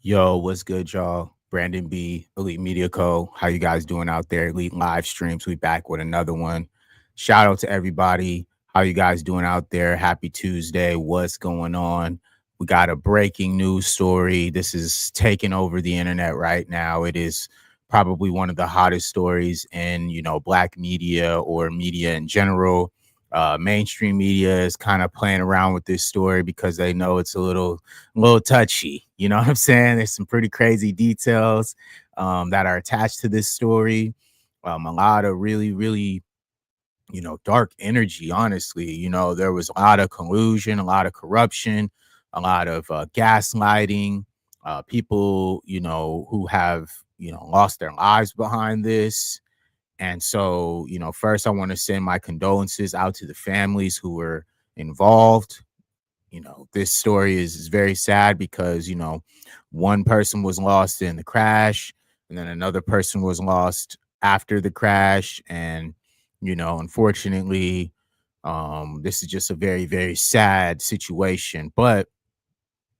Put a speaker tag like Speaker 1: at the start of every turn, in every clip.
Speaker 1: Yo, what's good, y'all? Brandon B, Elite Media Co. How you guys doing out there? Elite live streams. We back with another one. Shout out to everybody. How you guys doing out there? Happy Tuesday. What's going on? We got a breaking news story. This is taking over the internet right now. It is probably one of the hottest stories in, black media or media in general. Mainstream media is kind of playing around with this story because they know it's a little touchy. You know what I'm saying? There's some pretty crazy details that are attached to this story. A lot of really, really, dark energy, honestly. There was a lot of collusion, a lot of corruption, a lot of gaslighting, people, who have, lost their lives behind this. And so, first I want to send my condolences out to the families who were involved. This story is very sad because, one person was lost in the crash and then another person was lost after the crash. And, unfortunately, this is just a very, very sad situation. But,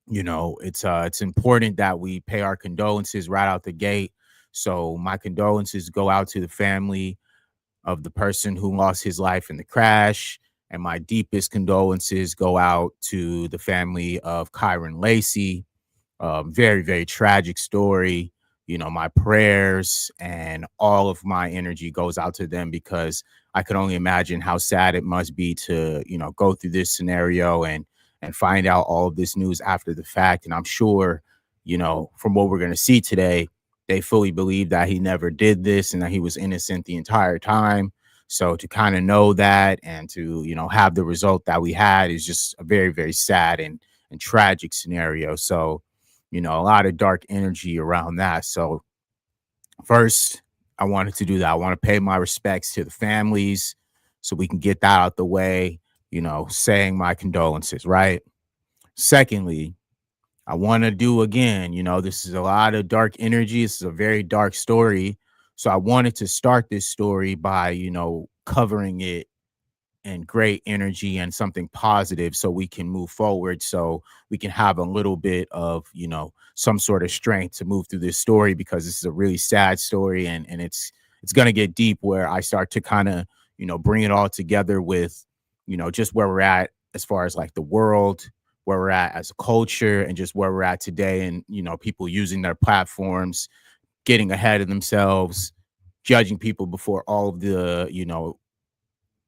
Speaker 1: it's important that we pay our condolences right out the gate. So my condolences go out to the family of the person who lost his life in the crash. And my deepest condolences go out to the family of Kyren Lacy. Very, very tragic story. My prayers and all of my energy goes out to them because I could only imagine how sad it must be to, go through this scenario and find out all of this news after the fact. And I'm sure, from what we're going to see today, they fully believe that he never did this and that he was innocent the entire time. So to kind of know that and to, have the result that we had is just a very, very sad and tragic scenario. So, a lot of dark energy around that. So first, I wanted to do that. I want to pay my respects to the families so we can get that out the way, saying my condolences, right? Secondly, I want to do again, this is a lot of dark energy. This is a very dark story. So I wanted to start this story by, covering it and great energy and something positive so we can move forward, so we can have a little bit of some sort of strength to move through this story, because this is a really sad story, and it's going to get deep where I start to kind of bring it all together with just where we're at as far as like the world, where we're at as a culture, and just where we're at today, and people using their platforms, getting ahead of themselves, judging people before all of the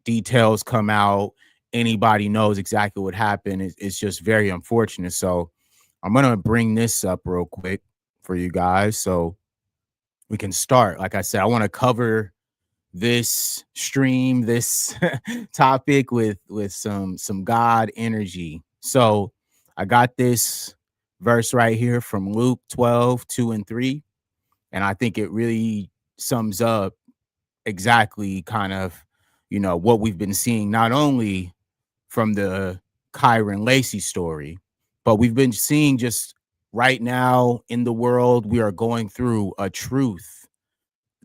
Speaker 1: details come out, anybody knows exactly what happened. It's just very unfortunate. So I'm gonna bring this up real quick for you guys so we can start. Like I said, I want to cover this stream, this topic with some God energy. So I got this verse right here from Luke 12:2 and 3. And I think it really sums up exactly kind of, what we've been seeing, not only from the Kyren Lacy story, but we've been seeing just right now in the world, we are going through a truth.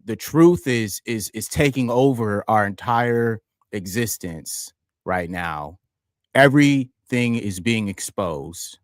Speaker 1: The truth is taking over our entire existence right now. Everything is being exposed.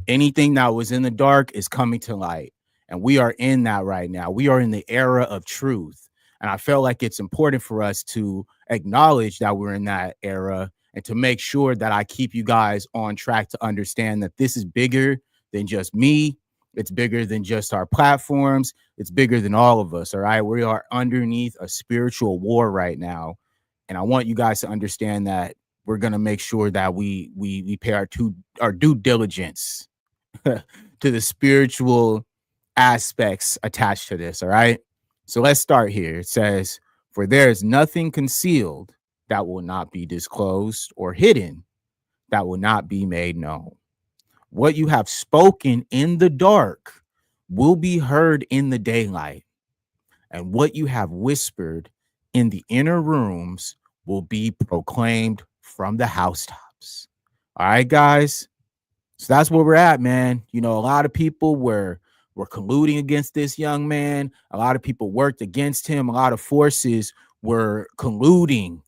Speaker 1: Anything that was in the dark is coming to light. And we are in that right now. We are in the era of truth. And I felt like it's important for us to acknowledge that we're in that era and to make sure that I keep you guys on track to understand that this is bigger than just me. It's bigger than just our platforms. It's bigger than all of us. All right. We are underneath a spiritual war right now. And I want you guys to understand that we're going to make sure that we pay our due diligence to the spiritual aspects attached to this. All right. So let's start here. It says, "For there is nothing concealed that will not be disclosed, or hidden that will not be made known. What you have spoken in the dark will be heard in the daylight, and what you have whispered in the inner rooms will be proclaimed from the housetops." All right, guys. So that's where we're at, man. A lot of people were colluding against this young man. A lot of people worked against him. A lot of forces were colluding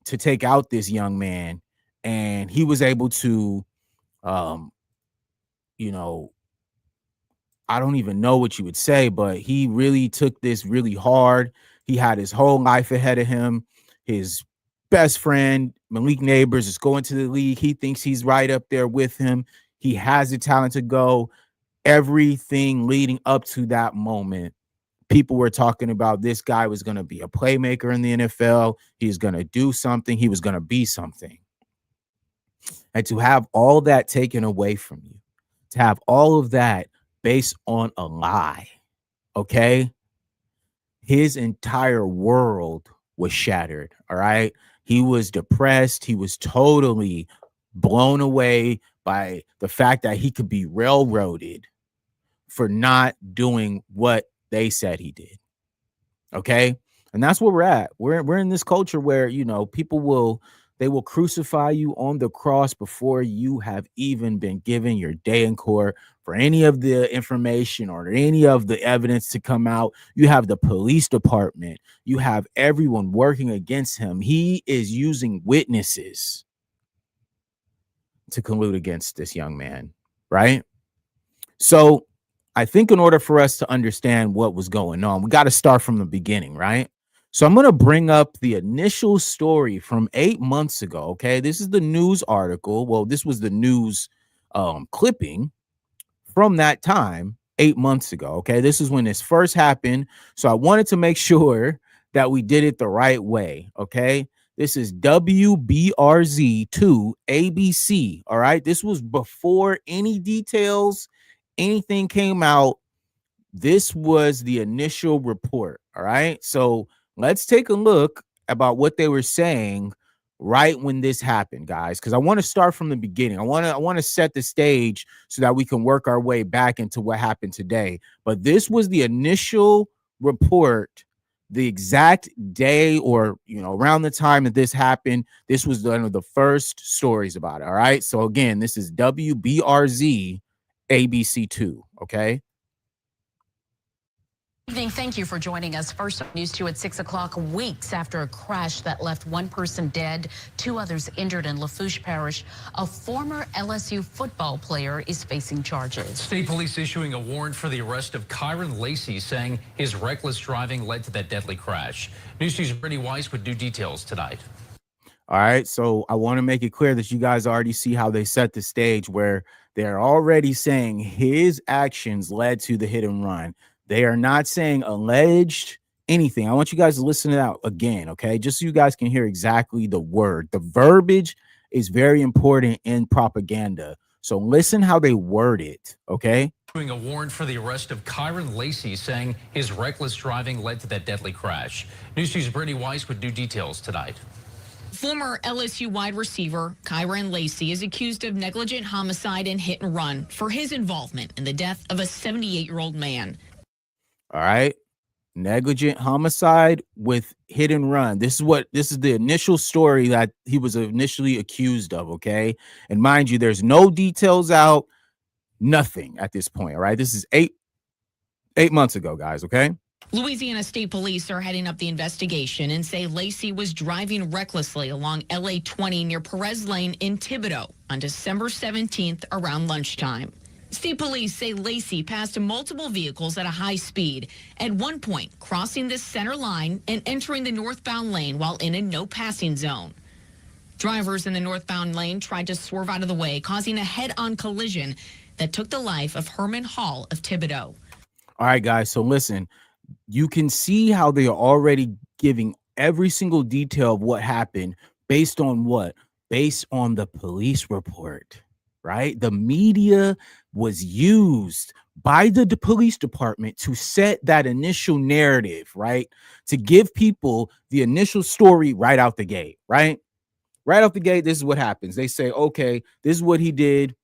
Speaker 1: to take out this young man. And he was able to, um, you know, I don't even know what you would say, but he really took this really hard. He had his whole life ahead of him. His best friend, Malik Neighbors, is going to the league. He thinks he's right up there with him. He has the talent to go. Everything leading up to that moment, people were talking about this guy was going to be a playmaker in the NFL. He's going to do something. He was going to be something. And to have all that taken away from you, to have all of that based on a lie, okay? His entire world was shattered, all right? He was depressed. He was totally blown away by the fact that he could be railroaded for not doing what they said he did. Okay. And that's where we're at. We're in this culture where, you know, they will crucify you on the cross before you have even been given your day in court for any of the information or any of the evidence to come out. You have the police department, you have everyone working against him. He is using witnesses to collude against this young man, right? So I think in order for us to understand what was going on, we got to start from the beginning, right? So I'm going to bring up the initial story from 8 months ago. Okay. This is the news article. Well, this was the news clipping from that time 8 months ago. Okay. This is when this first happened. So I wanted to make sure that we did it the right way. Okay. This is WBRZ2 ABC. All right. This was before any details, anything came out. This was the initial report. All right. So let's take a look about what they were saying right when this happened, guys, because I want to start from the beginning. I want to set the stage so that we can work our way back into what happened today. But this was the initial report, the exact day, or around the time that this happened. This was one of the first stories about it. All right. So again, this is WBRZ ABC2. Okay.
Speaker 2: Evening. Thank you for joining us. First on News 2 at 6 o'clock, weeks after a crash that left one person dead, two others injured in Lafourche Parish, a former LSU football player is facing charges.
Speaker 3: State police issuing a warrant for the arrest of Kyren Lacy, saying his reckless driving led to that deadly crash. News 2's Brittany Weiss with new details tonight.
Speaker 1: All right, so I want to make it clear that you guys already see how they set the stage, where they're already saying his actions led to the hit and run. They are not saying alleged anything. I want you guys to listen to that again, okay? Just so you guys can hear exactly the word. The verbiage is very important in propaganda. So listen how they word it, okay?
Speaker 3: Issuing a warrant for the arrest of Kyren Lacy, saying his reckless driving led to that deadly crash. News 2's Brittany Weiss with new details tonight.
Speaker 2: Former LSU wide receiver Kyren Lacy is accused of negligent homicide and hit and run for his involvement in the death of a 78-year-old man.
Speaker 1: All right. Negligent homicide with hit and run. This is the initial story that he was initially accused of. Okay. And mind you, there's no details out, nothing at this point. All right. This is eight months ago, guys. Okay.
Speaker 2: Louisiana State Police are heading up the investigation and say Lacy was driving recklessly along LA 20 near Perez Lane in Thibodaux on December 17th around lunchtime. State police say Lacy passed multiple vehicles at a high speed, at one point crossing the center line and entering the northbound lane while in a no passing zone. Drivers in the northbound lane tried to swerve out of the way, causing a head-on collision that took the life of Herman Hall of Thibodaux.
Speaker 1: All right, guys. So listen, you can see how they are already giving every single detail of what happened based on what? Based on the police report, right? The media was used by the police department to set that initial narrative, right? To give people the initial story right out the gate, right? Right out the gate, this is what happens. They say, okay, this is what he did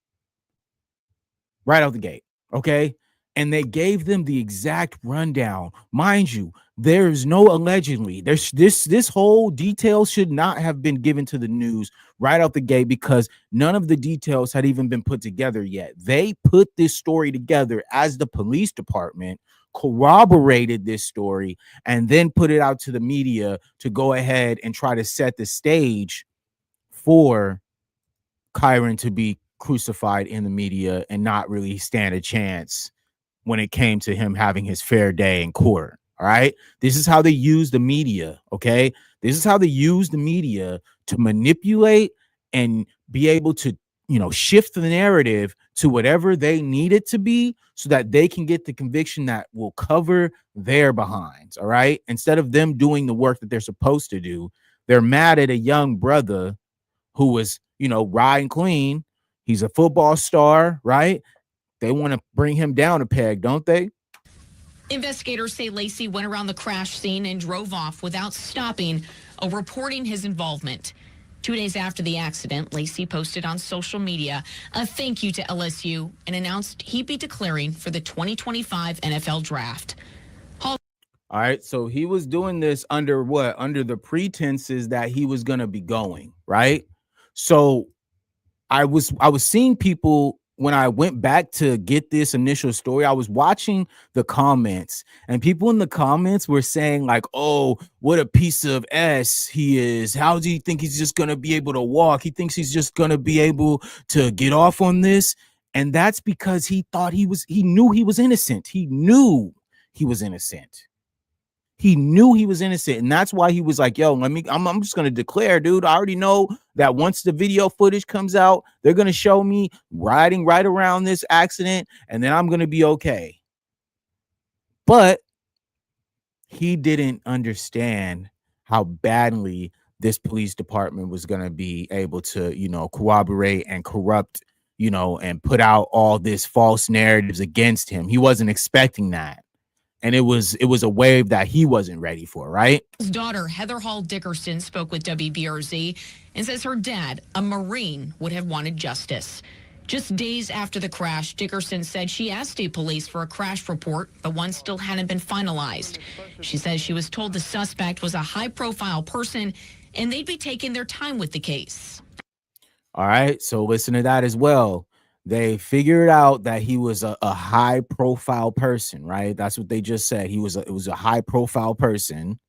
Speaker 1: right out the gate, okay? And they gave them the exact rundown. Mind you, there's no allegedly. There's this whole detail should not have been given to the news right out the gate, because none of the details had even been put together yet. They put this story together as the police department corroborated this story and then put it out to the media to go ahead and try to set the stage for Kyren to be crucified in the media and not really stand a chance when it came to him having his fair day in court. All right. This is how they use the media. Okay. This is how they use the media to manipulate and be able to, shift the narrative to whatever they need it to be so that they can get the conviction that will cover their behinds. All right. Instead of them doing the work that they're supposed to do, they're mad at a young brother who was, riding clean. He's a football star, right? They want to bring him down a peg, don't they?
Speaker 2: Investigators say Lacy went around the crash scene and drove off without stopping or reporting his involvement. 2 days after the accident, Lacy posted on social media a thank you to LSU and announced he'd be declaring for the 2025 NFL Draft.
Speaker 1: All right, so he was doing this under what? Under the pretenses that he was going to be going, right? So I was seeing people when I went back to get this initial story. I was watching the comments, and people in the comments were saying like, "Oh, what a piece of S he is. How do you think he's just going to be able to walk? He thinks he's just going to be able to get off on this." And that's because he knew he was innocent. He knew he was innocent. He knew he was innocent, and that's why he was like, "Yo, I'm just gonna declare, dude. I already know that once the video footage comes out, they're gonna show me riding right around this accident, and then I'm gonna be okay." But he didn't understand how badly this police department was gonna be able to, corroborate and corrupt, and put out all this false narratives against him. He wasn't expecting that. And it was a wave that he wasn't ready for, right?
Speaker 2: His daughter, Heather Hall Dickerson, spoke with WBRZ and says her dad, a Marine, would have wanted justice. Just days after the crash, Dickerson said she asked state police for a crash report, but one still hadn't been finalized. She says she was told the suspect was a high-profile person and they'd be taking their time with the case.
Speaker 1: All right, so listen to that as well. They figured out that he was a high profile person, right? That's what they just said. It was a high profile person.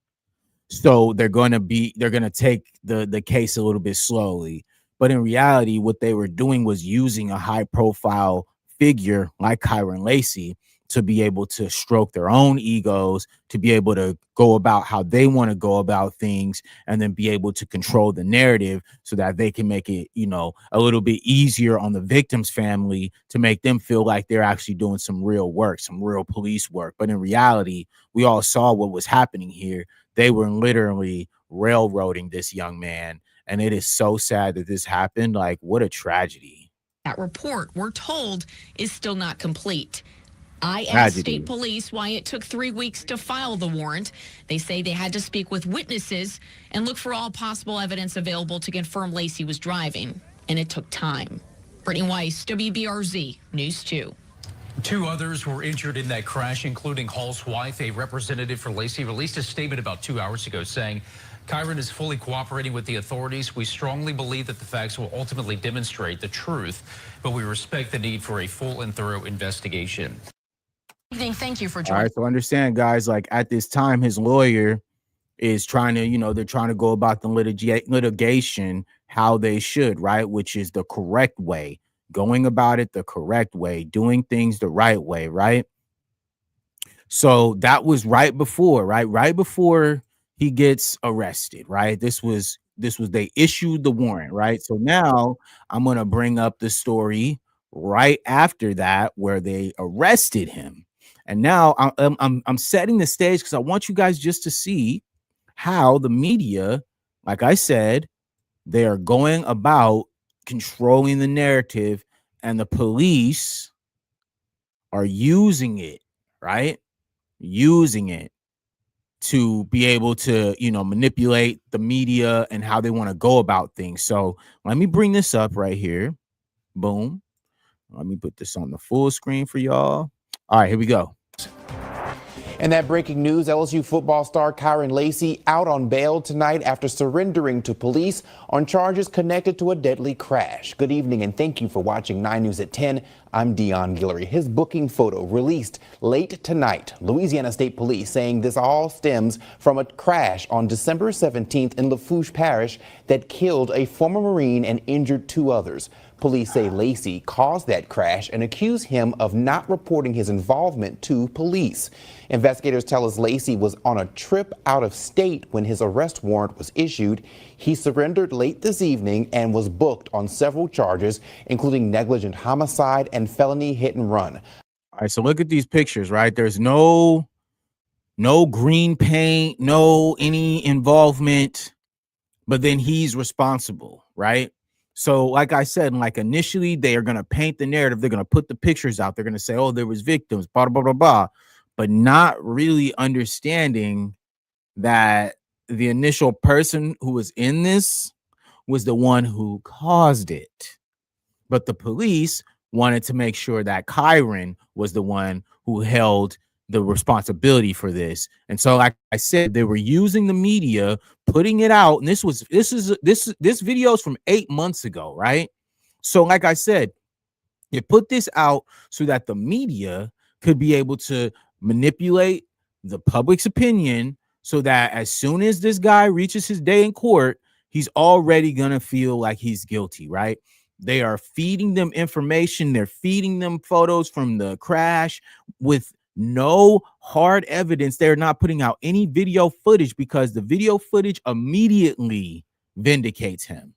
Speaker 1: So they're going to take the case a little bit slowly. But in reality, what they were doing was using a high profile figure like Kyren Lacy to be able to stroke their own egos, to be able to go about how they want to go about things, and then be able to control the narrative so that they can make it, a little bit easier on the victim's family to make them feel like they're actually doing some real work, some real police work. But in reality, we all saw what was happening here. They were literally railroading this young man. And it is so sad that this happened. Like, what a tragedy.
Speaker 2: That report, we're told, is still not complete. I asked state police why it took 3 weeks to file the warrant. They say they had to speak with witnesses and look for all possible evidence available to confirm Lacy was driving, and it took time. Brittany Weiss, WBRZ News 2.
Speaker 3: 2 others were injured in that crash, including Hall's wife. A representative for Lacy released a statement about 2 hours ago saying, Kyren is fully cooperating with the authorities. We strongly believe that the facts will ultimately demonstrate the truth, but we respect the need for a full and thorough investigation.
Speaker 2: Thank you for joining.
Speaker 1: All right, so understand, guys, like at this time, his lawyer is trying to, they're trying to go about the litigation how they should, right? Which is the correct way, going about it the correct way, doing things the right way, right? So that was right before he gets arrested, right? This was they issued the warrant, right? So now I'm going to bring up the story right after that where they arrested him. And now I'm setting the stage because I want you guys just to see how the media, like I said, they are going about controlling the narrative, and the police are using it, right? Using it to be able to, manipulate the media and how they want to go about things. So let me bring this up right here. Boom. Let me put this on the full screen for y'all. All right, here we go.
Speaker 4: And that breaking news, LSU football star Kyren Lacy out on bail tonight after surrendering to police on charges connected to a deadly crash. Good evening and thank you for watching 9 News at 10. I'm Dion Guillory. His booking photo released late tonight. Louisiana State Police saying this all stems from a crash on December 17th in Lafourche Parish that killed a former Marine and injured 2 others. Police say Lacy caused that crash and accuse him of not reporting his involvement to police. Investigators tell us Lacy was on a trip out of state when his arrest warrant was issued. He surrendered late this evening and was booked on several charges, including negligent homicide and felony hit and run.
Speaker 1: All right, so look at these pictures, right? There's no green paint, no any involvement, but then he's responsible, right? So like I said, like initially they are going to paint the narrative. They're going to put the pictures out. They're going to say, oh, there was victims, blah, blah, blah, blah, but not really understanding that the initial person who was in this was the one who caused it. But the police wanted to make sure that Kyren was the one who held the responsibility for this. And so, like I said, they were using the media, putting it out. And this video is from 8 months ago, right? So, like I said, you put this out so that the media could be able to manipulate the public's opinion so that as soon as this guy reaches his day in court, he's already going to feel like he's guilty, right? They are feeding them information. They're feeding them photos from the crash with no hard evidence. They're not putting out any video footage because the video footage immediately vindicates him.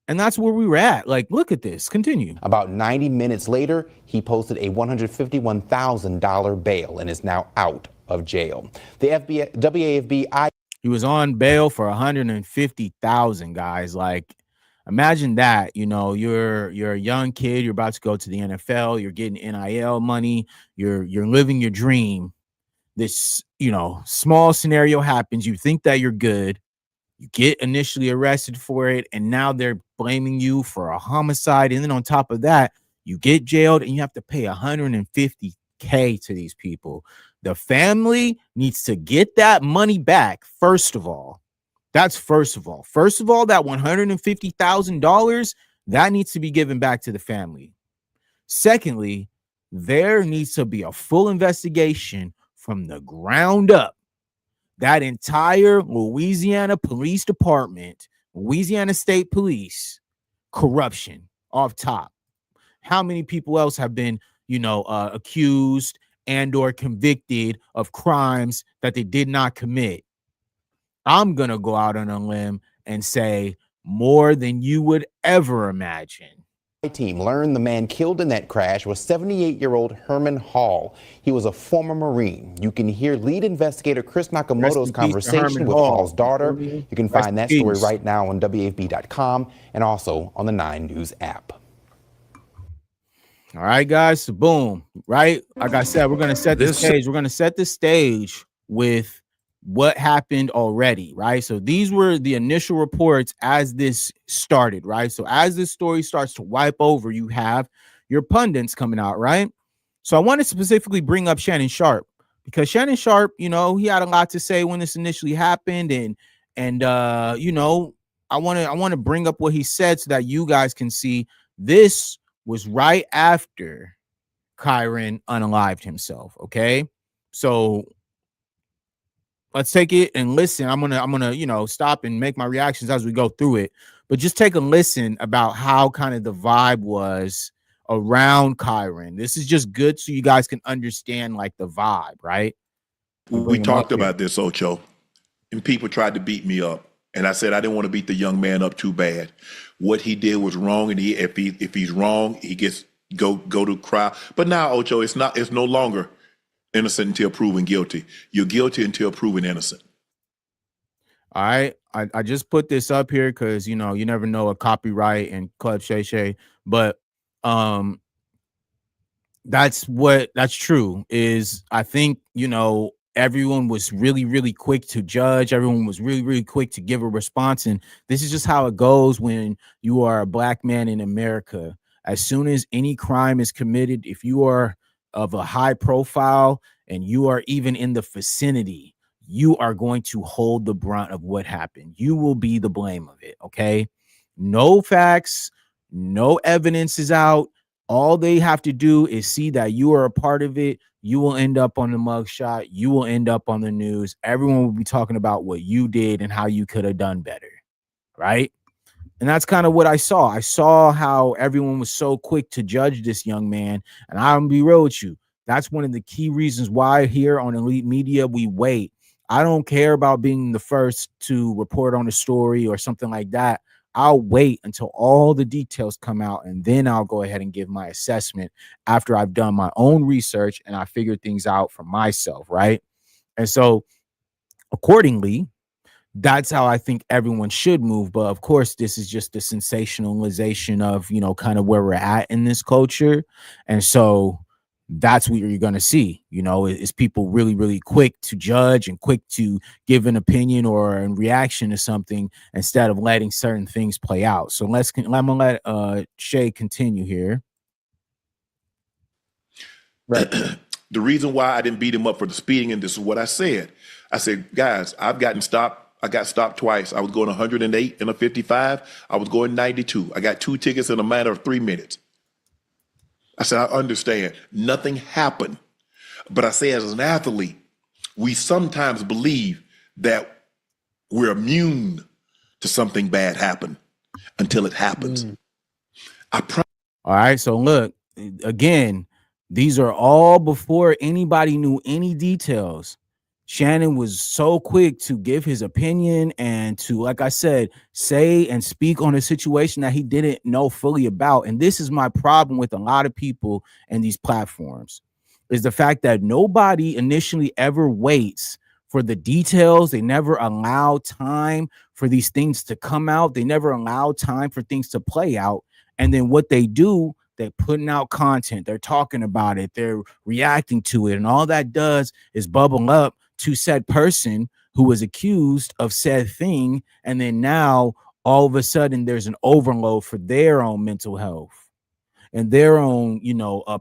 Speaker 1: And that's where we were at. Like, look at this. Continue.
Speaker 4: About 90 minutes later, he posted a $151,000 bail and is now out of jail. The WAFB.
Speaker 1: He was on bail for $150,000, guys. Like, imagine that. You know, you're a young kid. You're about to go to the NFL. You're getting NIL money. You're living your dream. This, you know, small scenario happens. You think that you're good. You get initially arrested for it, and now they're blaming you for a homicide. And then on top of that, you get jailed and you have to pay $150K to these people. The family needs to get that money back, first of all. That's first of all. First of all, that $150,000, that needs to be given back to the family. Secondly, there needs to be a full investigation from the ground up. That entire Louisiana Police Department, Louisiana State Police, corruption off top. How many people else have been, you know, accused and or convicted of crimes that they did not commit? I'm going to go out on a limb and say more than you would ever imagine.
Speaker 4: Team learned the man killed in that crash was 78-year-old Herman Hall. He was a former Marine. You can hear lead investigator Chris Nakamoto's conversation with Hall's daughter. You can find that story right now on WAFB.com and also on the 9 News app.
Speaker 1: All right, guys. So boom, right? Like I said, we're going to set the stage. We're going to set the stage with what happened already, right? So these were the initial reports as this started, right? So as this story starts to wipe over, you have your pundits coming out, right? So I want to specifically bring up Shannon Sharpe because Shannon Sharpe, you know, he had a lot to say when this initially happened, and you know, I want to bring up what he said so that you guys can see this was right after Kyren unalived himself. Okay, so let's take it and listen. I'm gonna, you know, stop and make my reactions as we go through it. But just take a listen about how kind of the vibe was around Kyren. This is just good so you guys can understand like the vibe, right?
Speaker 5: We talked about this, Ocho, and people tried to beat me up. And I said I didn't want to beat the young man up too bad. What he did was wrong, and if he's wrong, he gets go to trial. But now, Ocho, it's no longer innocent until proven guilty. You're guilty until proven innocent.
Speaker 1: All right. I just put this up here because, you know, you never know a copyright and Club Shay Shay, but that's true is I think, you know, everyone was really, really quick to judge. Everyone was really, really quick to give a response. And this is just how it goes when you are a black man in America. As soon as any crime is committed, if you are of a high profile and you are even in the vicinity, you are going to hold the brunt of what happened. You will be the blame of it. Okay. No facts, no evidence is out. All they have to do is see that you are a part of it. You will end up on the mugshot. You will end up on the news. Everyone will be talking about what you did and how you could have done better. Right. And that's kind of what I saw. I saw how everyone was so quick to judge this young man. And I'm gonna be real with you. That's one of the key reasons why here on Elite Media we wait. I don't care about being the first to report on a story or something like that. I'll wait until all the details come out, and then I'll go ahead and give my assessment after I've done my own research and I figured things out for myself, right? And so accordingly, that's how I think everyone should move. But of course, this is just the sensationalization of, kind of where we're at in this culture. And so that's what you're going to see, is people really, really quick to judge and quick to give an opinion or a reaction to something instead of letting certain things play out. So I'm going to let Shay continue here.
Speaker 5: Right. The reason why I didn't beat him up for the speeding, and this is what I said. I said, guys, I've gotten stopped. I got stopped twice. I was going 108 in a 55. I was going 92. I got 2 tickets in a matter of 3 minutes. I said, I understand. Nothing happened. But I say, as an athlete, we sometimes believe that we're immune to something bad happen until it happens.
Speaker 1: All right. So look, again, these are all before anybody knew any details. Shannon was so quick to give his opinion and to, like I said, say and speak on a situation that he didn't know fully about. And this is my problem with a lot of people and these platforms, is the fact that nobody initially ever waits for the details. They never allow time for these things to come out. They never allow time for things to play out. And then what they do, they're putting out content. They're talking about it. They're reacting to it. And all that does is bubble up to said person who was accused of said thing. And then now all of a sudden there's an overload for their own mental health and their own,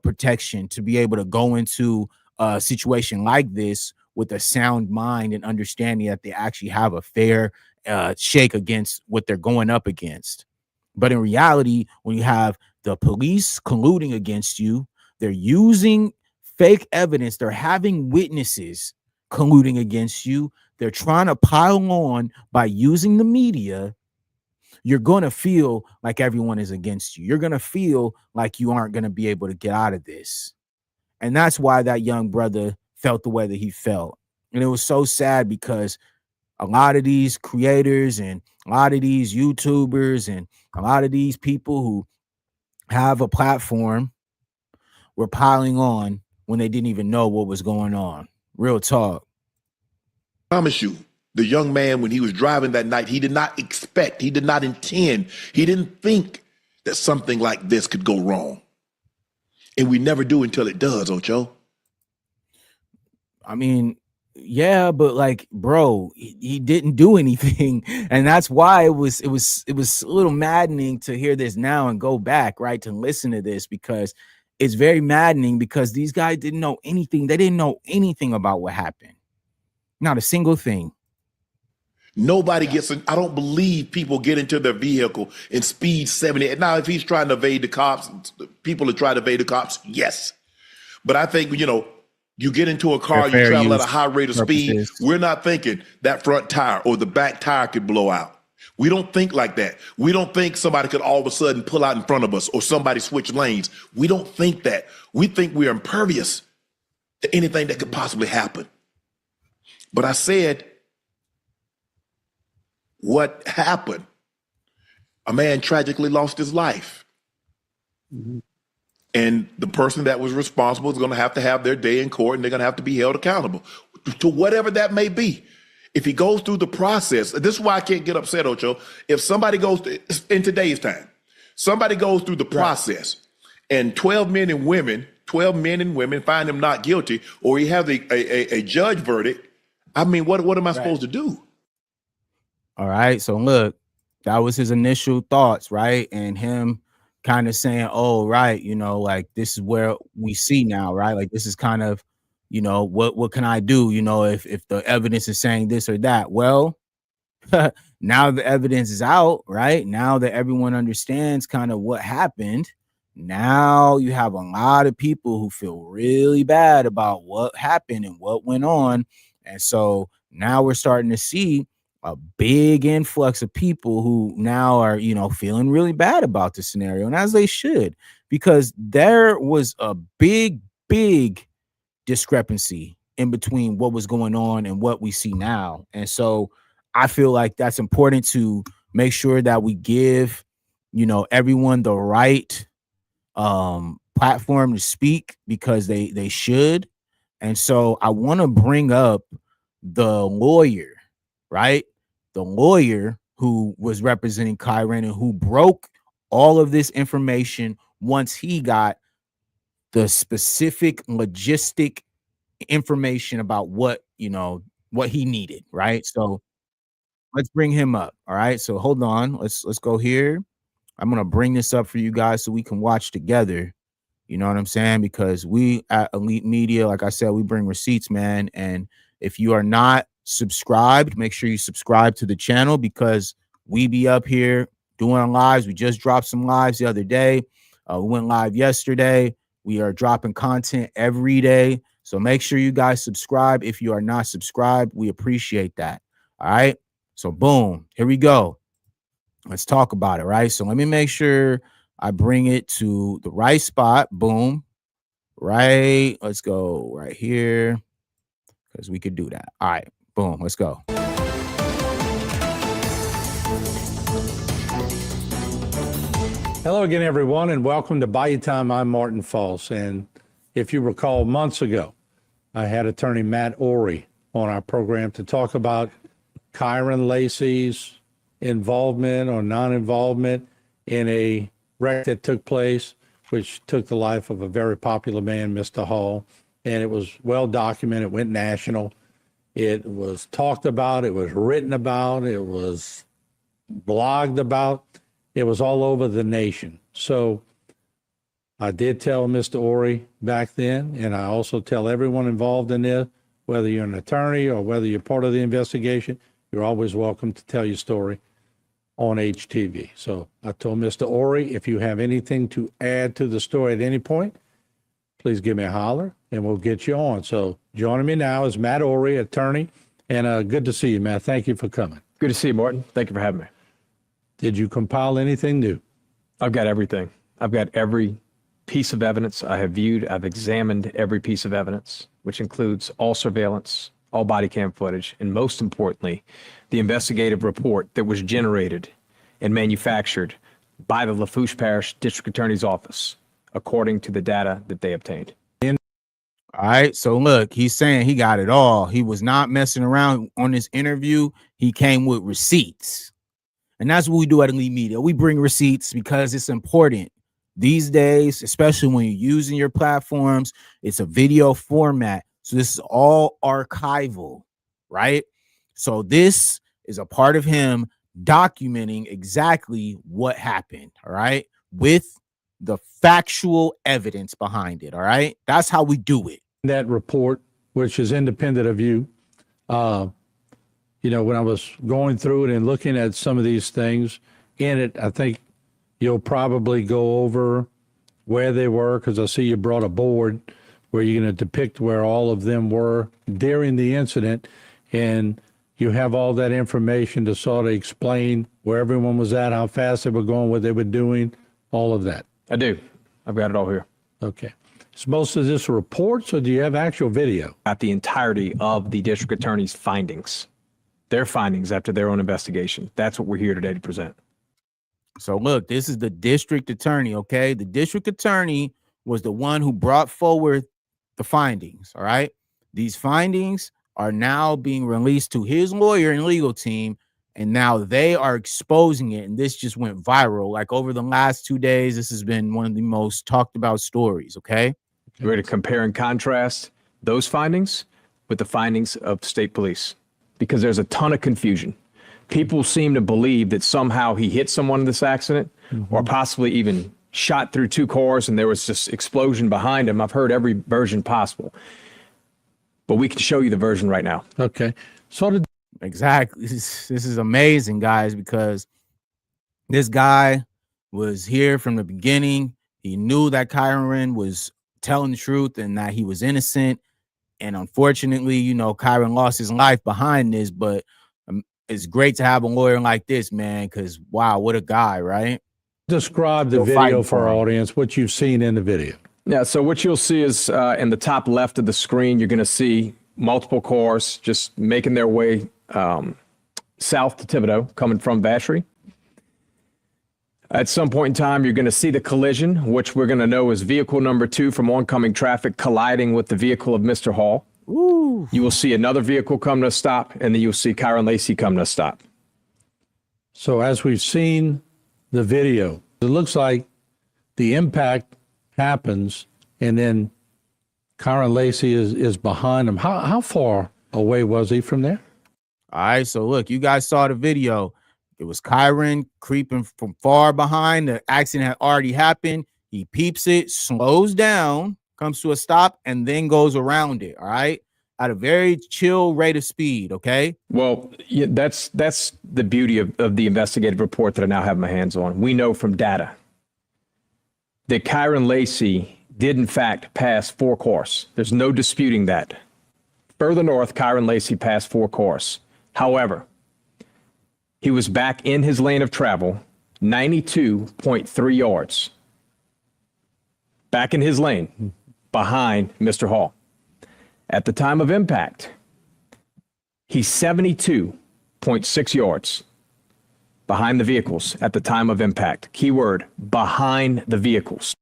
Speaker 1: protection to be able to go into a situation like this with a sound mind and understanding that they actually have a fair shake against what they're going up against. But in reality, when you have the police colluding against you, they're using fake evidence, they're having witnesses colluding against you, they're trying to pile on by using the media, you're going to feel like everyone is against you. You're going to feel like you aren't going to be able to get out of this. And that's why that young brother felt the way that he felt. And it was so sad because a lot of these creators and a lot of these YouTubers and a lot of these people who have a platform were piling on when they didn't even know what was going on. Real talk.
Speaker 5: I promise you, the young man, when he was driving that night, he did not expect, he did not intend, he didn't think that something like this could go wrong. And we never do until it does, Ocho.
Speaker 1: I mean, yeah, but like, bro, he didn't do anything, and that's why it was a little maddening to hear this now and go back, right, to listen to this, because it's very maddening because these guys didn't know anything. They didn't know anything about what happened. Not a single thing.
Speaker 5: Nobody gets in. I don't believe people get into their vehicle and speed 70. Now, if he's trying to evade the cops, people are trying to evade the cops, yes. But I think, you get into a car, you travel at a high rate of speed. We're not thinking that front tire or the back tire could blow out. We don't think like that. We don't think somebody could all of a sudden pull out in front of us or somebody switch lanes. We don't think that. We think we're impervious to anything that could possibly happen. But I said, what happened? A man tragically lost his life. Mm-hmm. And the person that was responsible is going to have their day in court, and they're going to have to be held accountable to whatever that may be. If he goes through the process, this is why I can't get upset, Ocho. If somebody in today's time, somebody goes through the process and 12 men and women find him not guilty, or he has a judge verdict, I mean, what am I supposed to do?
Speaker 1: All right. So look, that was his initial thoughts, right? And him kind of saying, oh, right, like this is where we see now, right? Like this is kind of, what can I do, if the evidence is saying this or that? Well, now the evidence is out, right? Now that everyone understands kind of what happened, now you have a lot of people who feel really bad about what happened and what went on. And so now we're starting to see a big influx of people who now are, feeling really bad about the scenario, and as they should, because there was a big discrepancy in between what was going on and what we see now. And so I feel like that's important to make sure that we give, everyone the right platform to speak, because they should. And so I want to bring up the lawyer, right? The lawyer who was representing Kyren and who broke all of this information once he got the specific logistic information about what he needed, right? So let's bring him up. All right. So hold on. Let's go here. I'm gonna bring this up for you guys so we can watch together. You know what I'm saying? Because we at Elite Media, like I said, we bring receipts, man. And if you are not subscribed, make sure you subscribe to the channel, because we be up here doing lives. We just dropped some lives the other day. We went live yesterday. We are dropping content every day. So make sure you guys subscribe. If you are not subscribed, we appreciate that. All right. So boom, here we go. Let's talk about it, right? So let me make sure I bring it to the right spot. Boom. Right. Let's go right here, because we could do that. All right. Boom. Let's go.
Speaker 6: Hello again, everyone, and welcome to Bayou Time. I'm Martin False. And if you recall, months ago, I had attorney Matt Ory on our program to talk about Kyren Lacy's involvement or non-involvement in a wreck that took place, which took the life of a very popular man, Mr. Hall. And it was well documented, went national. It was talked about, it was written about, it was blogged about. It was all over the nation. So I did tell Mr. Ory back then, and I also tell everyone involved in this, whether you're an attorney or whether you're part of the investigation, you're always welcome to tell your story on HTV. So I told Mr. Ory, if you have anything to add to the story at any point, please give me a holler and we'll get you on. So joining me now is Matt Ory, attorney, and good to see you, Matt. Thank you for coming.
Speaker 7: Good to see you, Martin. Thank you for having me.
Speaker 6: Did you compile anything new?
Speaker 7: I've got everything. I've got every piece of evidence I have viewed. I've examined every piece of evidence, which includes all surveillance, all body cam footage, and most importantly, the investigative report that was generated and manufactured by the Lafourche Parish District Attorney's Office, according to the data that they obtained.
Speaker 1: All right. So look, he's saying he got it all. He was not messing around on this interview. He came with receipts. And that's what we do at Elite Media. We bring receipts because it's important these days, especially when you're using your platforms. It's a video format. So this is all archival, right? So this is a part of him documenting exactly what happened, all right? With the factual evidence behind it, all right? That's how we do it.
Speaker 6: That report, which is independent of you, when I was going through it and looking at some of these things in it, I think you'll probably go over where they were, because I see you brought a board where you're going to depict where all of them were during the incident, and you have all that information to sort of explain where everyone was at, how fast they were going, what they were doing, all of that.
Speaker 7: I do. I've got it all here.
Speaker 6: Okay. Is most of this reports, or do you have actual video?
Speaker 7: Got the entirety of the district attorney's findings, their findings after their own investigation. That's what we're here today to present.
Speaker 1: So look, this is the district attorney, okay? The district attorney was the one who brought forward the findings, all right? These findings are now being released to his lawyer and legal team, and now they are exposing it, and this just went viral. Like over the last 2 days, this has been one of the most talked about stories, okay?
Speaker 7: We're going to compare and contrast those findings with the findings of state police, because there's a ton of confusion. People seem to believe that somehow he hit someone in this accident, or possibly even shot through two cars and there was this explosion behind him. I've heard every version possible, but we can show you the version right now.
Speaker 6: Okay.
Speaker 1: Exactly. This is amazing, guys, because this guy was here from the beginning. He knew that Kyren was telling the truth and that he was innocent. And unfortunately, Kyren lost his life behind this, but it's great to have a lawyer like this, man, because wow, what a guy, right?
Speaker 6: Describe the video for our audience, what you've seen in the video.
Speaker 7: Yeah, so what you'll see is in the top left of the screen, you're going to see multiple cars just making their way south to Thibodeau, coming from Vacherie. At some point in time, you're going to see the collision, which we're going to know is vehicle number 2 from oncoming traffic colliding with the vehicle of Mr. Hall.
Speaker 1: Ooh.
Speaker 7: You will see another vehicle come to a stop, and then you'll see Kyren Lacy come to a stop.
Speaker 6: So as we've seen the video, it looks like the impact happens, and then Kyren Lacy is behind him. How far away was he from there?
Speaker 1: All right, so look, you guys saw the video. It was Kyren creeping from far behind. The accident had already happened. He peeps it, slows down, comes to a stop, and then goes around it, all right? At a very chill rate of speed, okay?
Speaker 7: Well, yeah, that's the beauty of the investigative report that I now have my hands on. We know from data that Kyren Lacy did, in fact, pass 4 cars. There's no disputing that. Further north, Kyren Lacy passed 4 cars. However, he was back in his lane of travel, 92.3 yards. Back in his lane, behind Mr. Hall. At the time of impact, he's 72.6 yards behind the vehicles at the time of impact. Keyword, behind the vehicles.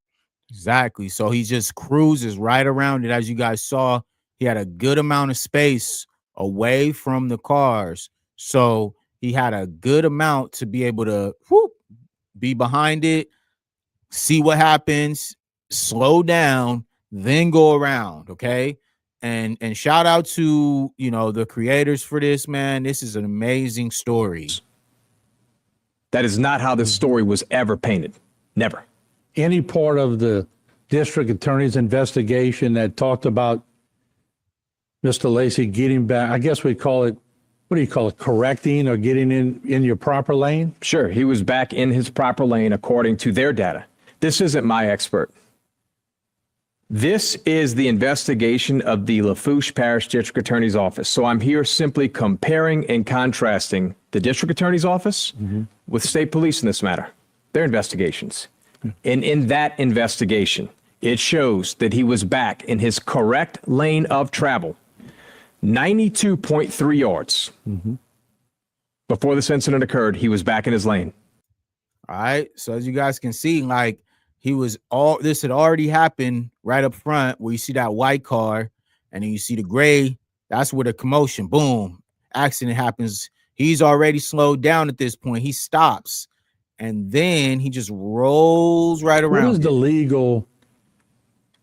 Speaker 1: Exactly. So he just cruises right around it. As you guys saw, he had a good amount of space away from the cars. So he had a good amount to be able to be behind it, see what happens, slow down, then go around, okay? And shout out to, you know, the creators for this, man. This is an amazing story.
Speaker 7: That is not how this story was ever painted. Never.
Speaker 6: Any part of the district attorney's investigation that talked about Mr. Lacy getting back, I guess we call it, what do you call it, correcting or getting in your proper lane?
Speaker 7: Sure, he was back in his proper lane according to their data. This isn't my expert. This is the investigation of the Lafourche Parish District Attorney's Office. So I'm here simply comparing and contrasting the District Attorney's Office with state police in this matter, their investigations. And in that investigation, it shows that he was back in his correct lane of travel, 92.3 yards. Before this incident occurred, he was back in his lane.
Speaker 1: All right. So as you guys can see, like, this had already happened right up front where you see that white car and then you see the gray. That's where the commotion, boom, accident happens. He's already slowed down at this point. He stops and then he just rolls right around.
Speaker 6: What does the legal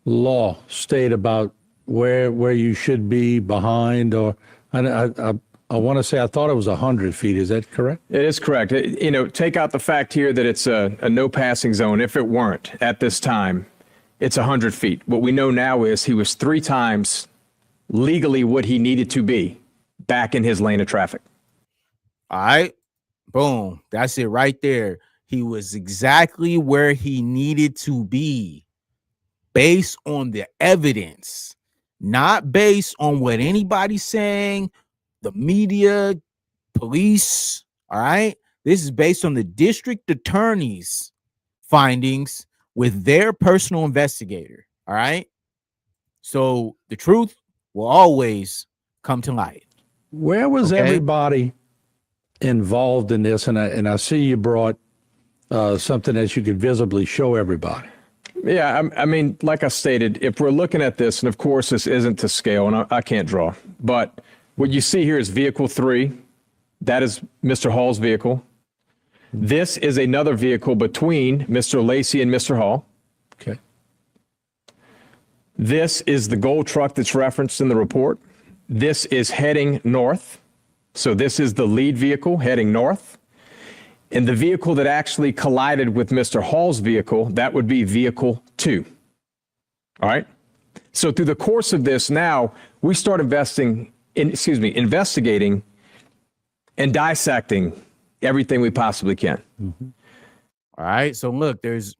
Speaker 6: law state about where you should be behind? Or I want to say, I thought it was 100 feet. Is that correct?
Speaker 7: It is correct. You know, take out the fact here that it's a no passing zone. If it weren't at this time, it's 100 feet. What we know now is he was 3 times legally what he needed to be back in his lane of traffic.
Speaker 1: All right. Boom. That's it right there. He was exactly where he needed to be based on the evidence, not based on what anybody's saying, the media, police. All right. This is based on the district attorney's findings with their personal investigator. All right. So the truth will always come to light.
Speaker 6: Where was everybody involved in this? And I see you brought something that you could visibly show everybody.
Speaker 7: Yeah, I mean, like I stated, if we're looking at this, and of course this isn't to scale, and I can't draw, but what you see here is vehicle 3. That is Mr. Hall's vehicle. This is another vehicle between Mr. Lacy and Mr. Hall.
Speaker 6: Okay.
Speaker 7: This is the gold truck that's referenced in the report. This is heading north. So this is the lead vehicle heading north. And the vehicle that actually collided with Mr. Hall's vehicle, that would be vehicle 2. All right. So through the course of this now, we start investigating and dissecting everything we possibly can.
Speaker 1: All right. So look, there's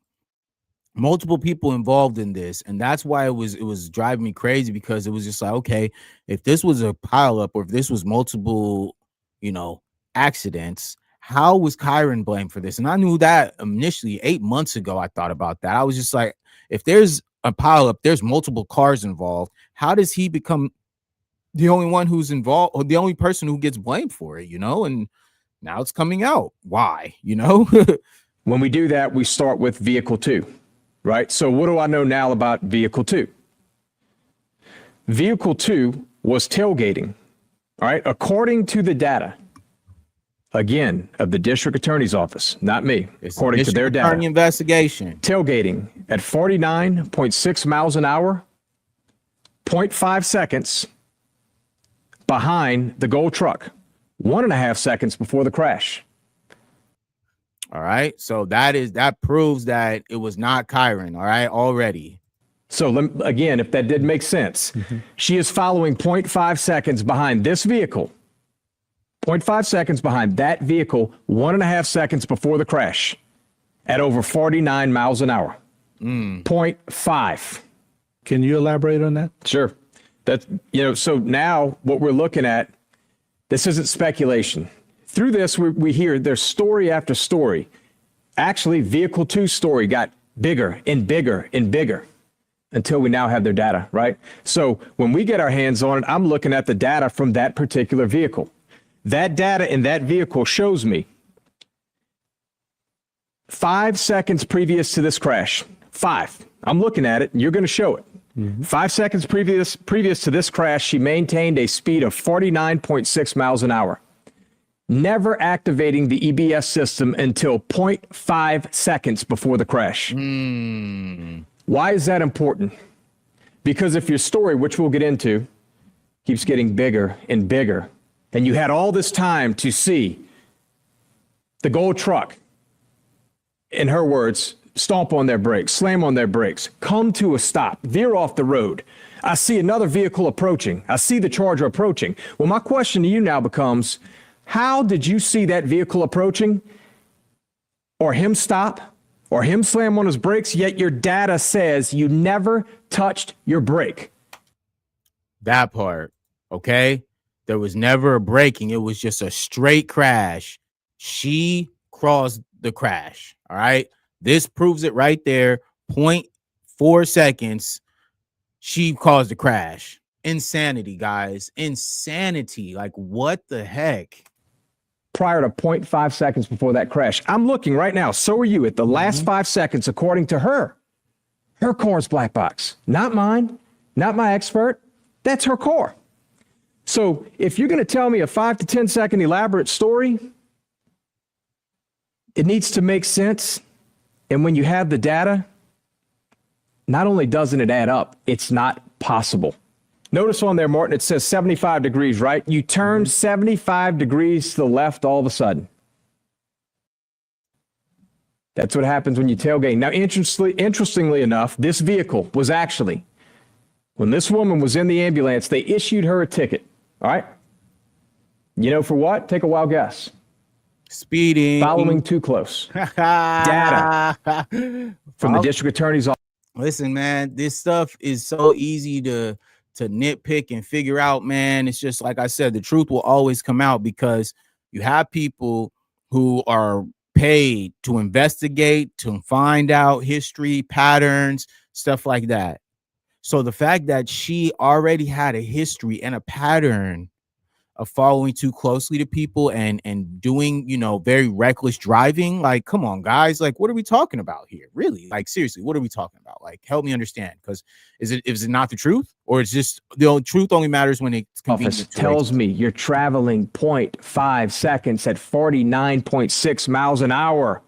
Speaker 1: multiple people involved in this, and that's why it was driving me crazy, because it was just like, okay, if this was a pileup or if this was multiple, you know, accidents. How was Kyren blamed for this? And I knew that initially 8 months ago. I thought about that. I was just like, if there's a pileup, there's multiple cars involved. How does he become the only one who's involved, or the only person who gets blamed for it? And now it's coming out. Why?
Speaker 7: When we do that, we start with vehicle 2, right? So what do I know now about vehicle 2? Vehicle 2 was tailgating, all right? According to the data, again, of the district attorney's office, not me, according to their data.
Speaker 1: Investigation.
Speaker 7: Tailgating at 49.6 miles an hour, 0.5 seconds behind the gold truck, 1.5 seconds before the crash.
Speaker 1: All right. So that proves that it was not Kyren. All right. Already.
Speaker 7: So again, if that did make sense, she is following 0.5 seconds behind this vehicle, 0.5 seconds behind that vehicle, 1.5 seconds before the crash at over 49 miles an hour. 0.5.
Speaker 6: Can you elaborate on that?
Speaker 7: Sure. So now what we're looking at, this isn't speculation. Through this, we hear there's story after story. Actually, vehicle 2's story got bigger and bigger and bigger until we now have their data, right? So when we get our hands on it, I'm looking at the data from that particular vehicle. That data in that vehicle shows me 5 seconds previous to this crash. 5. I'm looking at it, and you're going to show it. 5 seconds previous to this crash, she maintained a speed of 49.6 miles an hour, never activating the EBS system until 0.5 seconds before the crash. Why is that important? Because if your story, which we'll get into, keeps getting bigger and bigger, and you had all this time to see the gold truck, in her words, stomp on their brakes, slam on their brakes, come to a stop, veer off the road. I see another vehicle approaching. I see the Charger approaching. Well, my question to you now becomes, how did you see that vehicle approaching, or him stop, or him slam on his brakes, yet your data says you never touched your brake?
Speaker 1: That part, okay? There was never a braking. It was just a straight crash. She caused the crash, all right? This proves it right there. 0.4 seconds. She caused the crash. Insanity, guys. Insanity. Like, what the heck?
Speaker 7: Prior to 0.5 seconds before that crash. I'm looking right now. So are you at the last 5 seconds, according to her. Her car's black box. Not mine. Not my expert. That's her car. So if you're going to tell me a 5 to 10 second elaborate story, it needs to make sense. And when you have the data, not only doesn't it add up, it's not possible. Notice on there, Martin, it says 75 degrees, right? You turn 75 degrees to the left all of a sudden. That's what happens when you tailgate. Now, interestingly enough, this vehicle was actually, when this woman was in the ambulance, they issued her a ticket, all right? You know for what? Take a wild guess.
Speaker 1: Speeding.
Speaker 7: Following too close. Data from the district attorney's office.
Speaker 1: Listen, man, this stuff is so easy to nitpick and figure out, man. It's just like I said, the truth will always come out because you have people who are paid to investigate, to find out history, patterns, stuff like that. So the fact that she already had a history and a pattern of following too closely to people and doing, very reckless driving. Like, come on, guys. Like, what are we talking about here? Really? Like, seriously, what are we talking about? Like, help me understand. Because is it not the truth? Or it's just the truth only matters when it's convenient?
Speaker 7: Office tells me you're traveling 0.5 seconds at 49.6 miles an hour,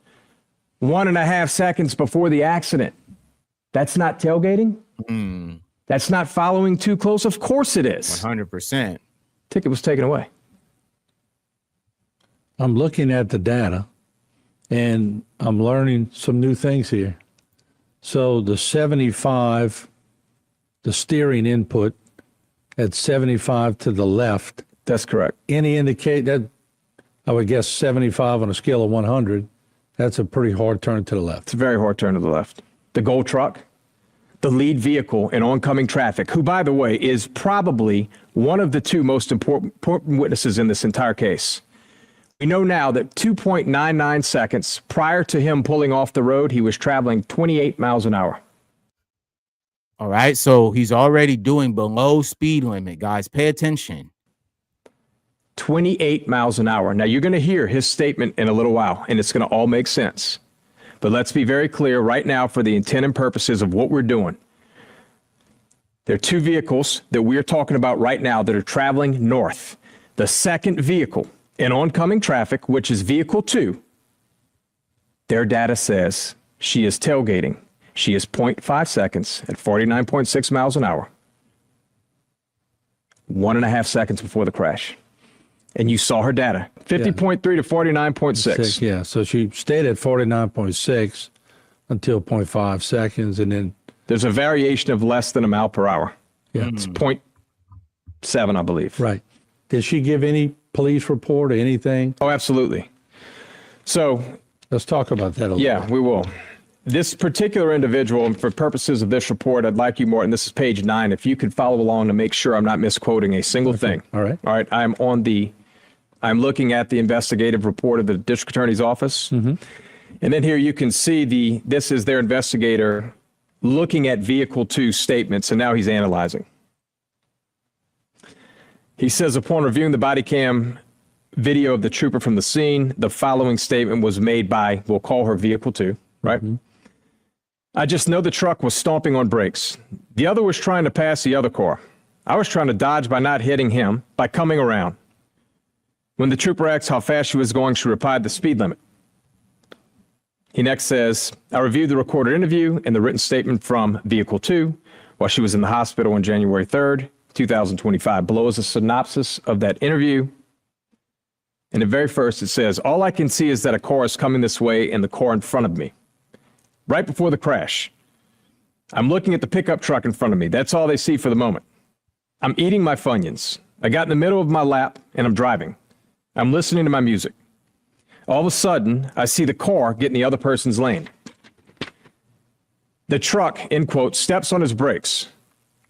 Speaker 7: 1.5 seconds before the accident. That's not tailgating? That's not following too close? Of course it is.
Speaker 1: 100%.
Speaker 7: Ticket was taken away.
Speaker 6: I'm looking at the data and I'm learning some new things here. So the 75, the steering input at 75 to the left.
Speaker 7: That's correct.
Speaker 6: Any indicate that, I would guess 75 on a scale of 100, that's a pretty hard turn to the left.
Speaker 7: It's a very hard turn to the left. The gold truck, the lead vehicle in oncoming traffic, who, by the way, is probably one of the two most important witnesses in this entire case. We know now that 2.99 seconds prior to him pulling off the road, he was traveling 28 miles an hour.
Speaker 1: All right, so he's already doing below speed limit, guys. Pay attention.
Speaker 7: 28 miles an hour. Now, you're going to hear his statement in a little while, and it's going to all make sense. But let's be very clear right now for the intent and purposes of what we're doing. There are two vehicles that we're talking about right now that are traveling north. The second vehicle in oncoming traffic, which is vehicle 2, their data says she is tailgating. She is 0.5 seconds at 49.6 miles an hour. 1.5 seconds before the crash. And you saw her data, 50.3 to 49.6.
Speaker 6: Yeah, so she stayed at 49.6 until 0.5 seconds, and then
Speaker 7: there's a variation of less than a mile per hour.
Speaker 6: Yeah.
Speaker 7: It's 0.7, I believe.
Speaker 6: Right. Did she give any police report or anything?
Speaker 7: Oh, absolutely. So
Speaker 6: let's talk about that a little bit.
Speaker 7: We will. This particular individual, and for purposes of this report, I'd like you, Morton, this is page 9, if you could follow along to make sure I'm not misquoting a single thing.
Speaker 6: All right.
Speaker 7: All right. I'm looking at the investigative report of the district attorney's office. Mm-hmm. And then here you can see this is their investigator looking at vehicle 2 statements, and now he's analyzing. He says, upon reviewing the body cam video of the trooper from the scene, the following statement was made by, we'll call her vehicle 2, right? Mm-hmm. I just know the truck was stomping on brakes. The other was trying to pass the other car. I was trying to dodge by not hitting him, by coming around. When the trooper asked how fast she was going, she replied the speed limit. He next says, I reviewed the recorded interview and the written statement from vehicle 2 while she was in the hospital on January 3rd, 2025. Below is a synopsis of that interview. And at very first it says, all I can see is that a car is coming this way and the car in front of me. Right before the crash, I'm looking at the pickup truck in front of me. That's all they see for the moment. I'm eating my Funyuns. I got in the middle of my lap and I'm driving. I'm listening to my music. All of a sudden, I see the car get in the other person's lane. The truck, end quote, steps on his brakes.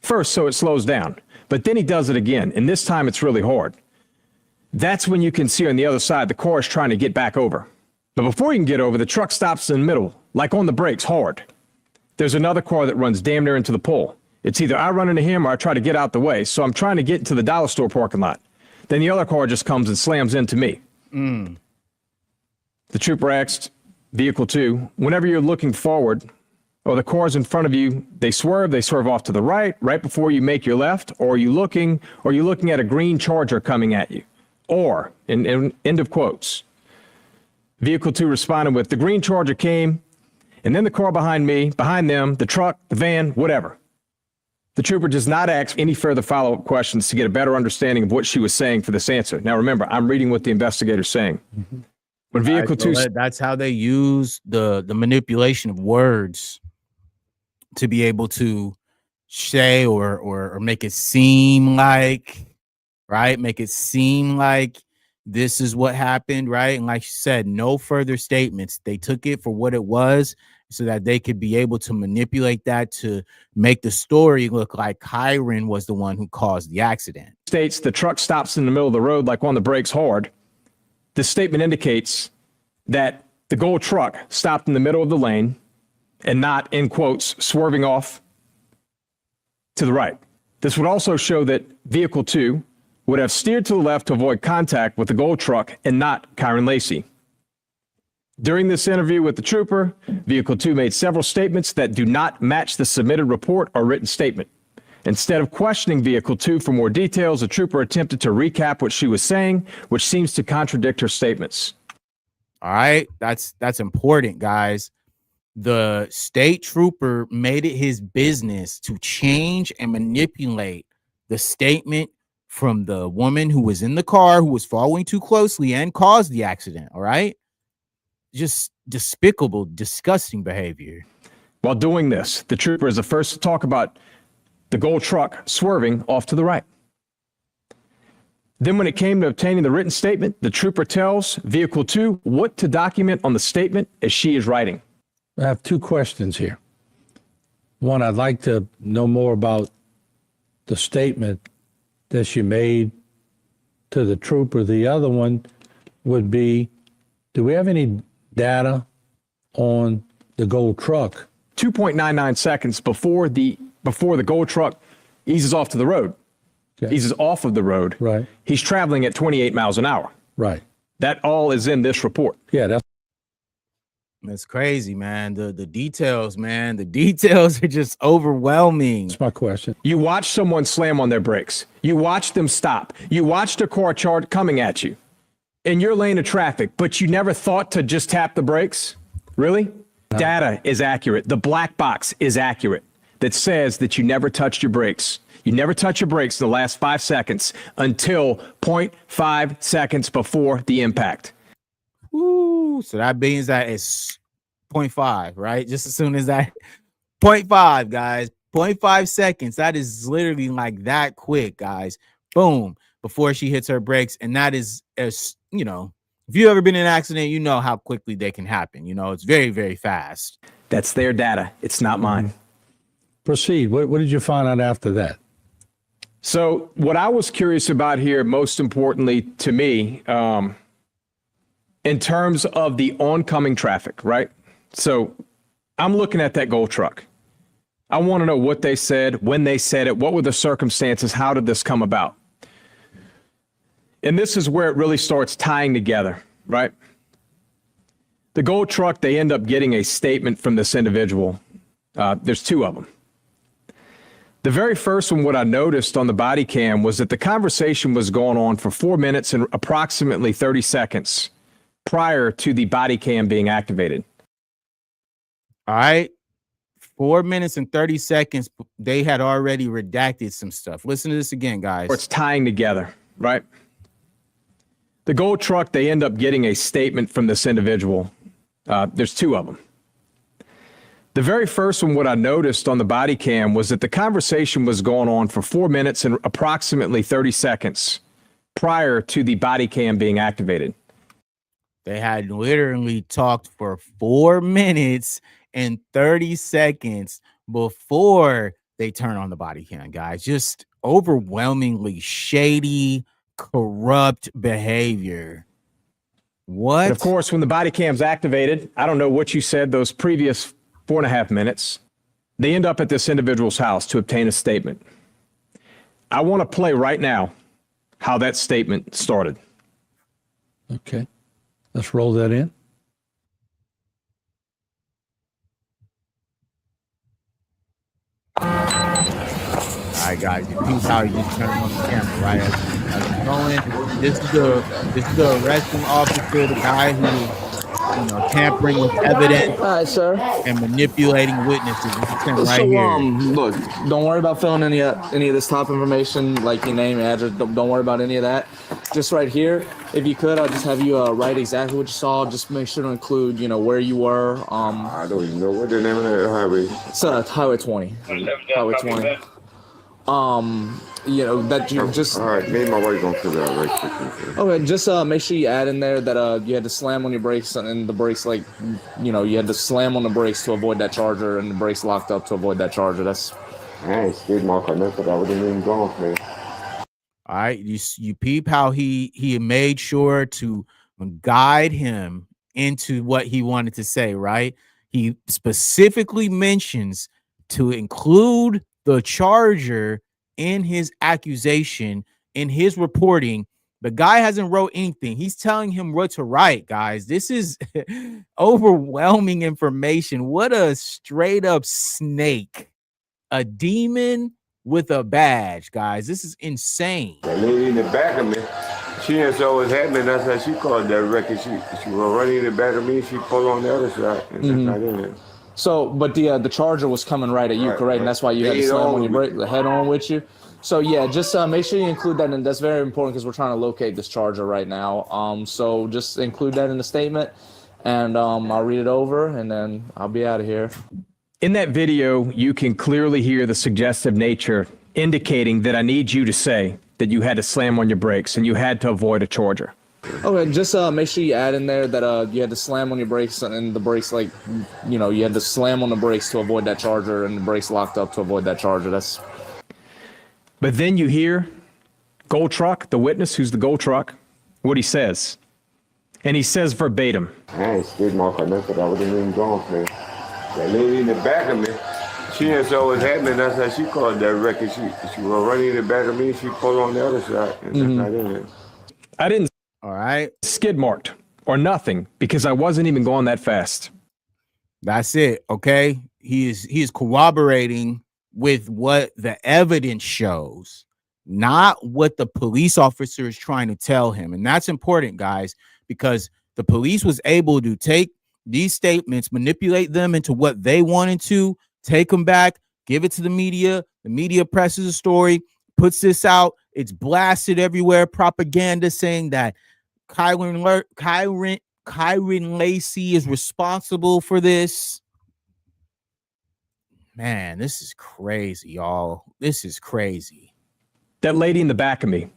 Speaker 7: First, so it slows down, but then he does it again, and this time it's really hard. That's when you can see on the other side the car is trying to get back over. But before you can get over, the truck stops in the middle, like on the brakes, hard. There's another car that runs damn near into the pole. It's either I run into him or I try to get out the way, so I'm trying to get into the dollar store parking lot. Then the other car just comes and slams into me. The trooper asked vehicle 2, whenever you're looking forward or the car's in front of you, they swerve off to the right before you make your left, or are you looking at a green Charger coming at you? Or, in end of quotes. Vehicle 2 responded with, the green Charger came, and then the car behind me, behind them, the truck, the van, whatever. The trooper does not ask any further follow-up questions to get a better understanding of what she was saying for this answer. Now, remember, I'm reading what the investigator's saying. Mm-hmm. When vehicle 2...
Speaker 1: That's how they use the manipulation of words to be able to say or make it seem like, right? Make it seem like this is what happened, right? And like you said, no further statements. They took it for what it was, so that they could be able to manipulate that to make the story look like Kyren was the one who caused the accident.
Speaker 7: States the truck stops in the middle of the road like on the brakes hard. This statement indicates that the gold truck stopped in the middle of the lane and not, in quotes, swerving off to the right. This would also show that vehicle 2 would have steered to the left to avoid contact with the gold truck and not Kyren Lacy. During this interview with the trooper, vehicle 2 made several statements that do not match the submitted report or written statement. Instead of questioning vehicle 2 for more details, the trooper attempted to recap what she was saying, which seems to contradict her statements.
Speaker 1: All right, that's important, guys. The state trooper made it his business to change and manipulate the statement from the woman who was in the car, who was following too closely and caused the accident. All right. Just despicable, disgusting behavior.
Speaker 7: While doing this, the trooper is the first to talk about the gold truck swerving off to the right. Then when it came to obtaining the written statement, the trooper tells vehicle 2 what to document on the statement as she is writing.
Speaker 6: I have two questions here. One, I'd like to know more about the statement that she made to the trooper. The other one, would be, do we have any data on the gold truck?
Speaker 7: 2.99 seconds before the gold truck eases off to the road.
Speaker 6: Okay.
Speaker 7: Eases off of the road.
Speaker 6: Right.
Speaker 7: He's traveling at 28 miles an hour.
Speaker 6: Right.
Speaker 7: That all is in this report.
Speaker 6: Yeah,
Speaker 1: That's crazy, man. The details, man. The details are just overwhelming.
Speaker 6: that's my question.
Speaker 7: You watch someone slam on their brakes. You watch them stop. You watched a car charge coming at you in your lane of traffic, but you never thought to just tap the brakes? Really? No. Data is accurate. The black box is accurate that says that you never touched your brakes. You never touch your brakes in the last 5 seconds until 0.5 seconds before the impact.
Speaker 1: Ooh, so that means that it's 0.5, right? Just as soon as that 0.5, guys, 0.5 seconds. That is literally like that quick, guys. Boom, before she hits her brakes. And that is, as you know, if you've ever been in an accident, you know how quickly they can happen. You know, it's very, very fast.
Speaker 7: That's their data. It's not mine.
Speaker 6: Proceed. What did you find out after that?
Speaker 7: So what I was curious about here, most importantly to me, in terms of the oncoming traffic, right? So I'm looking at that gold truck. I want to know what they said, when they said it, what were the circumstances, how did this come about? And this is where it really starts tying together, right? The gold truck, they end up getting a statement from this individual. There's two of them. The very first one, what I noticed on the body cam was that the conversation was going on for 4 minutes and approximately 30 seconds prior to the body cam being activated.
Speaker 1: All right. 4 minutes and 30 seconds. They had already redacted some stuff. Listen to this again, guys.
Speaker 7: It's tying together, right? The gold truck, they end up getting a statement from this individual. There's two of them. The very first one, what I noticed on the body cam was that the conversation was going on for 4 minutes and approximately 30 seconds prior to the body cam being activated.
Speaker 1: They had literally talked for 4 minutes and 30 seconds before they turn on the body cam, guys. Just overwhelmingly shady, corrupt behavior. What?
Speaker 7: And of course, when the body cam's activated, I don't know what you said those previous 4.5 minutes, they end up at this individual's house to obtain a statement. I want to play right now how that statement started.
Speaker 6: Okay, let's roll that in.
Speaker 1: All right, guys, you see how you just turn on the camera, right? As you're going, this is the arresting officer, the guy who, you know, tampering with evidence.
Speaker 8: All right, sir.
Speaker 1: And manipulating witnesses. Right here.
Speaker 8: Look, don't worry about filling any of this top information, like your name, address. Don't worry about any of that. Just right here, if you could, I'll just have you write exactly what you saw. Just make sure to include, you know, where you were.
Speaker 9: I don't even know what the name of that highway.
Speaker 8: It's Highway 20. Highway 20. You know that you just.
Speaker 9: All right, me and my wife gonna figure out right quick.
Speaker 8: Okay, just make sure you add in there that you had to slam on your brakes and the brakes, like, you know, you had to slam on the brakes to avoid that charger and the brakes locked up to avoid that charger. That's.
Speaker 9: I ain't skid mark or nothing. I wouldn't even gone for it.
Speaker 1: All right, you peep how he made sure to guide him into what he wanted to say. Right, he specifically mentions to include the charger in his accusation, in his reporting. The guy hasn't wrote anything. He's telling him what to write, guys. This is overwhelming information. What a straight up snake, a demon with a badge, guys. This is insane.
Speaker 9: That lady in the back of me, she didn't know what's happening. That's how she called that record. She was running in the back of me. She pulled on the other side, and that's not in it.
Speaker 8: So, but the charger was coming right at you, right, correct? And that's why you had to slam on your brake, the head on with you. So yeah, just make sure you include that, and that's very important because we're trying to locate this charger right now. So just include that in the statement, and I'll read it over, and then I'll be out of here.
Speaker 7: In that video, you can clearly hear the suggestive nature indicating that I need you to say that you had to slam on your brakes and you had to avoid a charger.
Speaker 8: Okay, just make sure you add in there that you had to slam on your brakes and the brakes, like, you know, you had to slam on the brakes to avoid that charger and the brakes locked up to avoid that charger. That's.
Speaker 7: But then you hear Gold Truck, the witness who's the Gold Truck, what he says. And he says verbatim,
Speaker 9: I ain't skid mark or nothing. I wasn't even going for it. That lady in the back of me, she didn't saw what happened. That's how she called that record. She was running in the back of me. She pulled on the other side. And that's not in it.
Speaker 7: I didn't
Speaker 1: All right.
Speaker 7: skid marked or nothing because I wasn't even going that fast.
Speaker 1: That's it. Okay. He is corroborating with what the evidence shows, not what the police officer is trying to tell him. And that's important, guys, because the police was able to take these statements, manipulate them into what they wanted to, take them back, give it to the media. The media presses a story, puts this out. It's blasted everywhere. Propaganda saying that Kyren Lacy is responsible for this. Man, this is crazy, y'all. This is crazy.
Speaker 7: That lady in the back of me,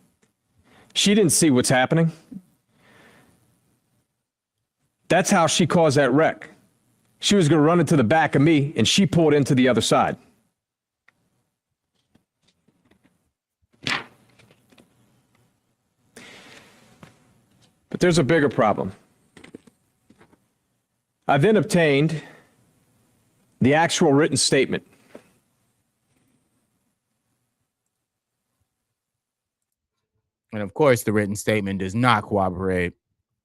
Speaker 7: she didn't see what's happening. That's how she caused that wreck. She was going to run into the back of me, and she pulled into the other side. But there's a bigger problem. I then obtained the actual written statement.
Speaker 1: And of course, the written statement does not cooperate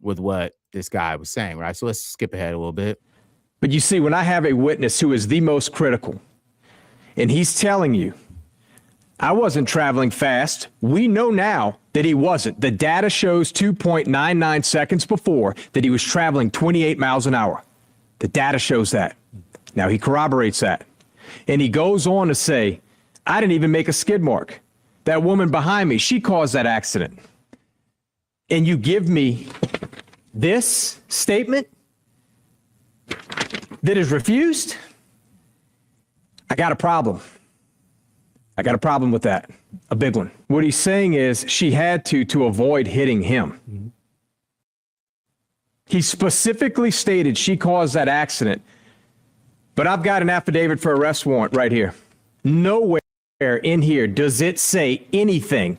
Speaker 1: with what this guy was saying, right? So let's skip ahead a little bit.
Speaker 7: But you see, when I have a witness who is the most critical, and he's telling you, I wasn't traveling fast. We know now that he wasn't. The data shows 2.99 seconds before that he was traveling 28 miles an hour. The data shows that. Now he corroborates that. And he goes on to say, I didn't even make a skid mark. That woman behind me, she caused that accident. And you give me this statement that is refused? I got a problem. I got a problem with that. A big one. What he's saying is she had to avoid hitting him. Mm-hmm. He specifically stated she caused that accident, but I've got an affidavit for arrest warrant right here. Nowhere in here does it say anything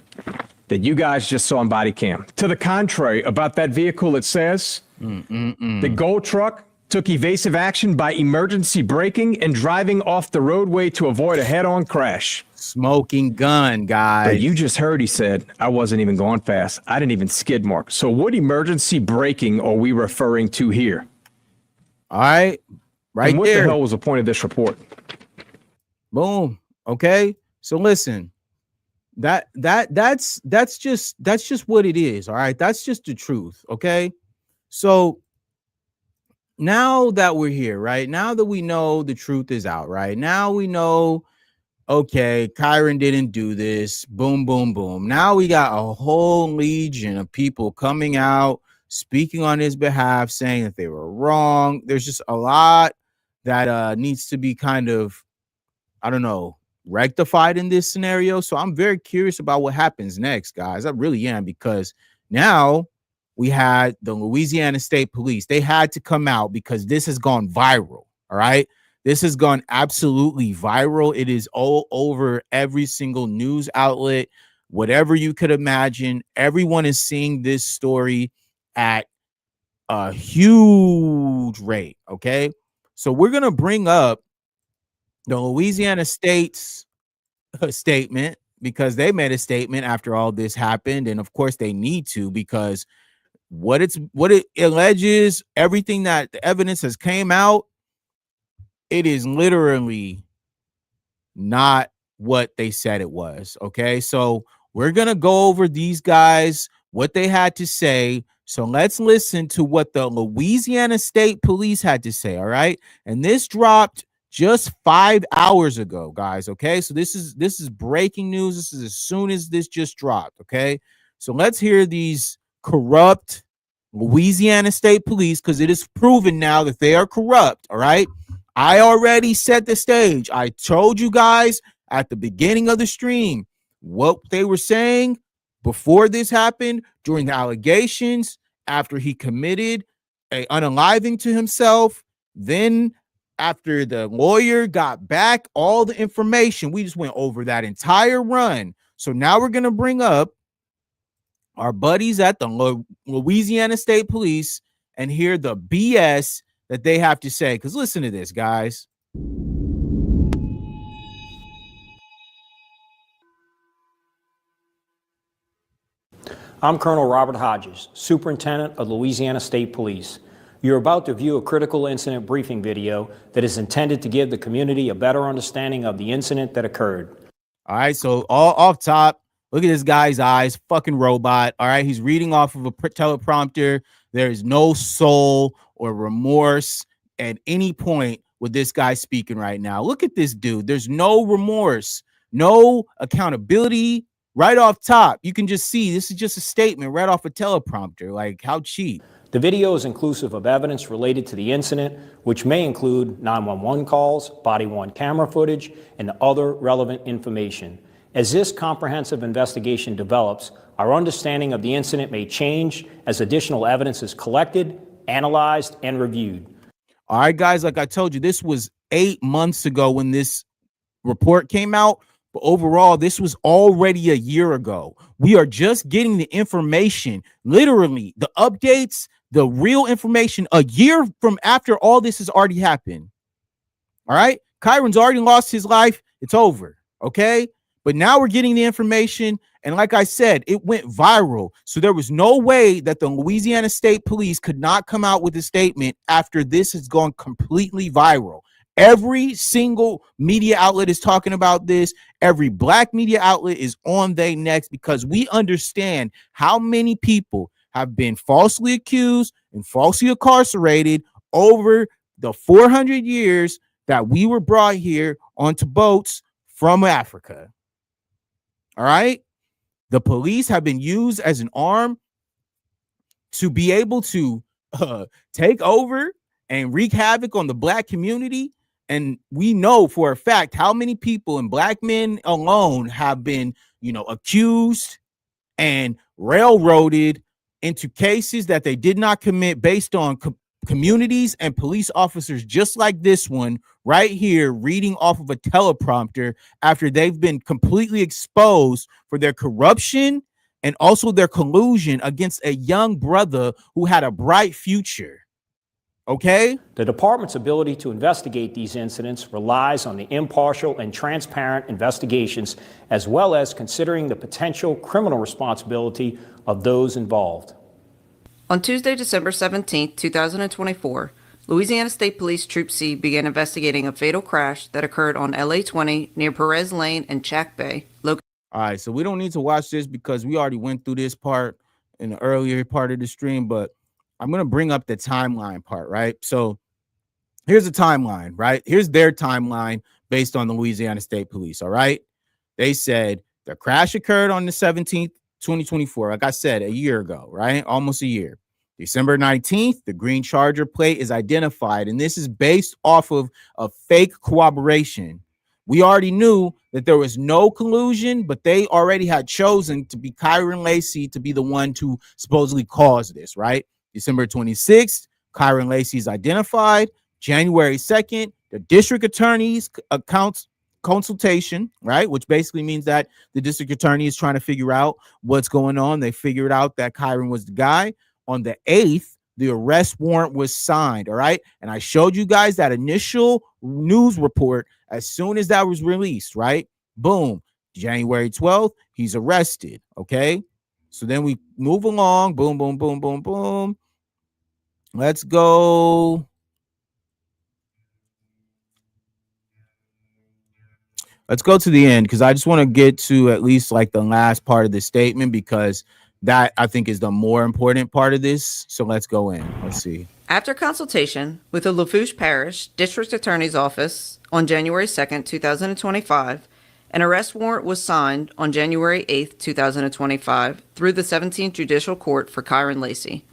Speaker 7: that you guys just saw on body cam. To the contrary, about that vehicle, it says the gold truck took evasive action by emergency braking and driving off the roadway to avoid a head-on crash.
Speaker 1: Smoking gun, guys.
Speaker 7: But you just heard he said, I wasn't even going fast. I didn't even skid mark. So what emergency braking are we referring to here?
Speaker 1: All right. Right
Speaker 7: and what
Speaker 1: there.
Speaker 7: The hell was the point of this report?
Speaker 1: Boom. Okay. So listen, that's just what it is. All right. That's just the truth. Okay. So now that we're here, right now that we know the truth is out, right now we know, okay, Kyren didn't do this. Boom, boom, boom. Now we got a whole legion of people coming out, speaking on his behalf, saying that they were wrong. There's just a lot that needs to be kind of, I don't know, rectified in this scenario. So I'm very curious about what happens next, guys. I really am, because now we had the Louisiana State Police. They had to come out because this has gone viral. All right. This has gone absolutely viral. It is all over every single news outlet, whatever you could imagine. Everyone is seeing this story at a huge rate. Okay. So we're going to bring up the Louisiana State's statement, because they made a statement after all this happened. And of course they need to, because what it alleges, everything that the evidence has came out, it is literally not what they said it was. Okay. So we're going to go over these guys, what they had to say. So let's listen to what the Louisiana State Police had to say. All right. And this dropped just 5 hours ago, guys. Okay. So this is breaking news. This is as soon as this just dropped. Okay. So let's hear these corrupt Louisiana State Police, because it is proven now that they are corrupt. All right. I already set the stage. I told you guys at the beginning of the stream what they were saying before this happened, during the allegations, after he committed a unaliving to himself, then after the lawyer got back all the information. We just went over that entire run. So now we're going to bring up our buddies at the Louisiana State Police and hear the BS that they have to say. Because listen to this, guys.
Speaker 10: I'm Colonel Robert Hodges, Superintendent of Louisiana State Police. You're about to view a critical incident briefing video that is intended to give the community a better understanding of the incident that occurred.
Speaker 1: All right, so all off top, look at this guy's eyes, fucking robot. All right, he's reading off of a teleprompter. There is no soul or remorse at any point with this guy speaking right now. Look at this dude. There's no remorse, no accountability. Right off top, you can just see this is just a statement right off a teleprompter. Like, how cheap.
Speaker 10: The video is inclusive of evidence related to the incident, which may include 911 calls, body-worn camera footage, and other relevant information. As this comprehensive investigation develops, our understanding of the incident may change as additional evidence is collected, analyzed, and reviewed.
Speaker 1: All right, guys, like I told you, this was 8 months ago when this report came out. But overall, this was already a year ago. We are just getting the information, literally the updates, the real information a year from after all this has already happened. All right. Kyren's already lost his life. It's over. Okay. But now we're getting the information. And like I said, it went viral. So there was no way that the Louisiana State Police could not come out with a statement after this has gone completely viral. Every single media outlet is talking about this. Every black media outlet is on their necks because we understand how many people have been falsely accused and falsely incarcerated over the 400 years that we were brought here onto boats from Africa. All right. The police have been used as an arm to be able to take over and wreak havoc on the black community. And we know for a fact how many people and black men alone have been, accused and railroaded into cases that they did not commit based on communities and police officers just like this one right here reading off of a teleprompter after they've been completely exposed for their corruption and also their collusion against a young brother who had a bright future. Okay.
Speaker 10: The department's ability to investigate these incidents relies on the impartial and transparent investigations, as well as considering the potential criminal responsibility of those involved.
Speaker 11: On Tuesday, December 17, 2024, Louisiana State Police Troop C began investigating a fatal crash that occurred on LA 20 near Perez Lane and Chack Bay.
Speaker 1: All right, so we don't need to watch this because we already went through this part in the earlier part of the stream, but I'm going to bring up the timeline part, right? So here's the timeline, right? Here's their timeline based on the Louisiana State Police, all right? They said the crash occurred on the 17th, 2024. Like I said, a year ago, right? Almost a year. December 19th, the green Charger plate is identified, and this is based off of a fake corroboration. We already knew that there was no collusion, but they already had chosen to be Kyren Lacy to be the one to supposedly cause this, right? December 26th, Kyren Lacy is identified. January 2nd, the district attorney's consultation, right? Which basically means that the district attorney is trying to figure out what's going on. They figured out that Kyren was the guy. On the 8th, the arrest warrant was signed, all right? And I showed you guys that initial news report as soon as that was released, right? Boom. January 12th, he's arrested, okay? So then we move along. Boom, boom, boom, boom, boom. Let's go. Let's go to the end because I just want to get to at least like the last part of the statement because that I think is the more important part of this. So let's go in. Let's see.
Speaker 11: After consultation with the Lafourche Parish District Attorney's Office on January 2nd, 2025, an arrest warrant was signed on January 8th, 2025 through the 17th Judicial Court for Kyren Lacy.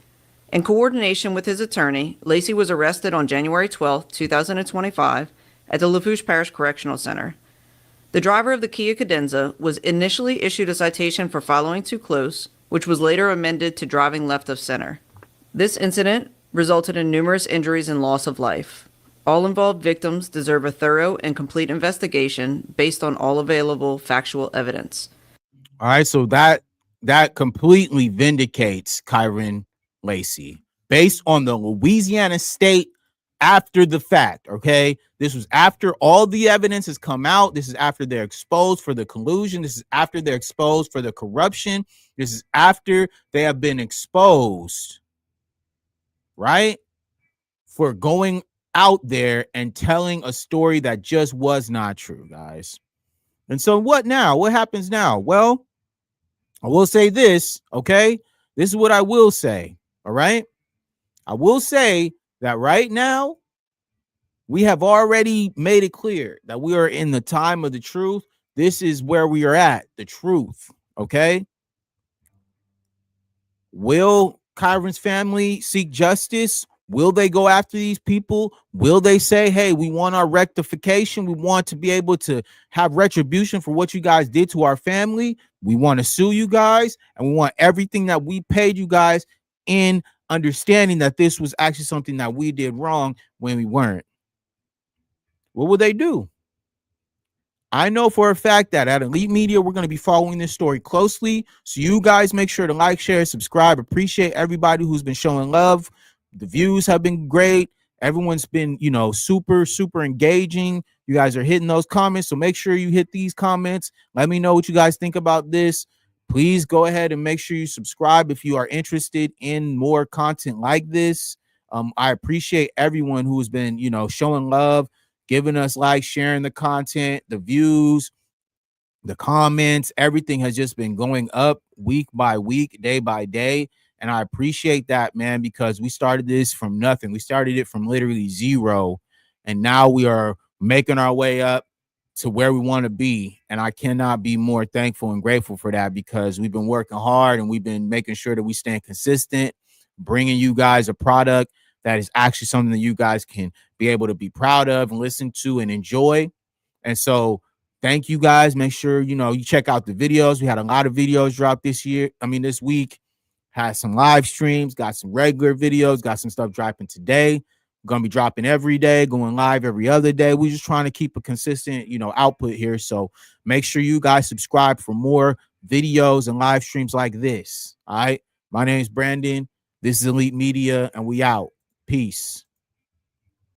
Speaker 11: In coordination with his attorney, Lacy was arrested on January 12th, 2025 at the Lafourche Parish Correctional Center. The driver of the Kia Cadenza was initially issued a citation for following too close, which was later amended to driving left of center. This incident resulted in numerous injuries and loss of life. All involved victims deserve a thorough and complete investigation based on all available factual evidence.
Speaker 1: All right, so that that completely vindicates Kyren Lacy based on the Louisiana state after the fact. Okay, this was after all the evidence has come out. This is after they're exposed for the collusion. This is after they're exposed for the corruption. This is after they have been exposed, right, for going out there and telling a story that just was not true, guys. And so what now? What happens now? Well, I will say this, okay? This is what I will say, all right? I will say that right now, we have already made it clear that we are in the time of the truth. This is where we are at, the truth, okay? Will Kyren's family seek justice? Will they go after these people? Will they say, hey, we want our rectification? We want to be able to have retribution for what you guys did to our family. We want to sue you guys, and we want everything that we paid you guys in understanding that this was actually something that we did wrong when we weren't. What will they do? I know for a fact that at Elite Media, we're going to be following this story closely. So you guys make sure to like, share, subscribe. Appreciate everybody who's been showing love. The views have been great. Everyone's been, you know, super, super engaging. You guys are hitting those comments. So make sure you hit these comments. Let me know what you guys think about this. Please go ahead and make sure you subscribe if you are interested in more content like this. I appreciate everyone who has been, you know, showing love, giving us likes, sharing the content, the views, the comments. Everything has just been going up week by week, day by day. And I appreciate that, man, because we started this from nothing. We started it from literally zero. And now we are making our way up to where we want to be. And I cannot be more thankful and grateful for that, because we've been working hard and we've been making sure that we stay consistent, bringing you guys a product that is actually something that you guys can be able to be proud of and listen to and enjoy. And so thank you guys. Make sure, you know, you check out the videos. We had a lot of videos dropped this week. Had some live streams, got some regular videos, got some stuff dropping today. We're going to be dropping every day, going live every other day. We're just trying to keep a consistent, you know, output here. So make sure you guys subscribe for more videos and live streams like this. All right. My name is Brandon. This is Elite Media, and we out. Peace.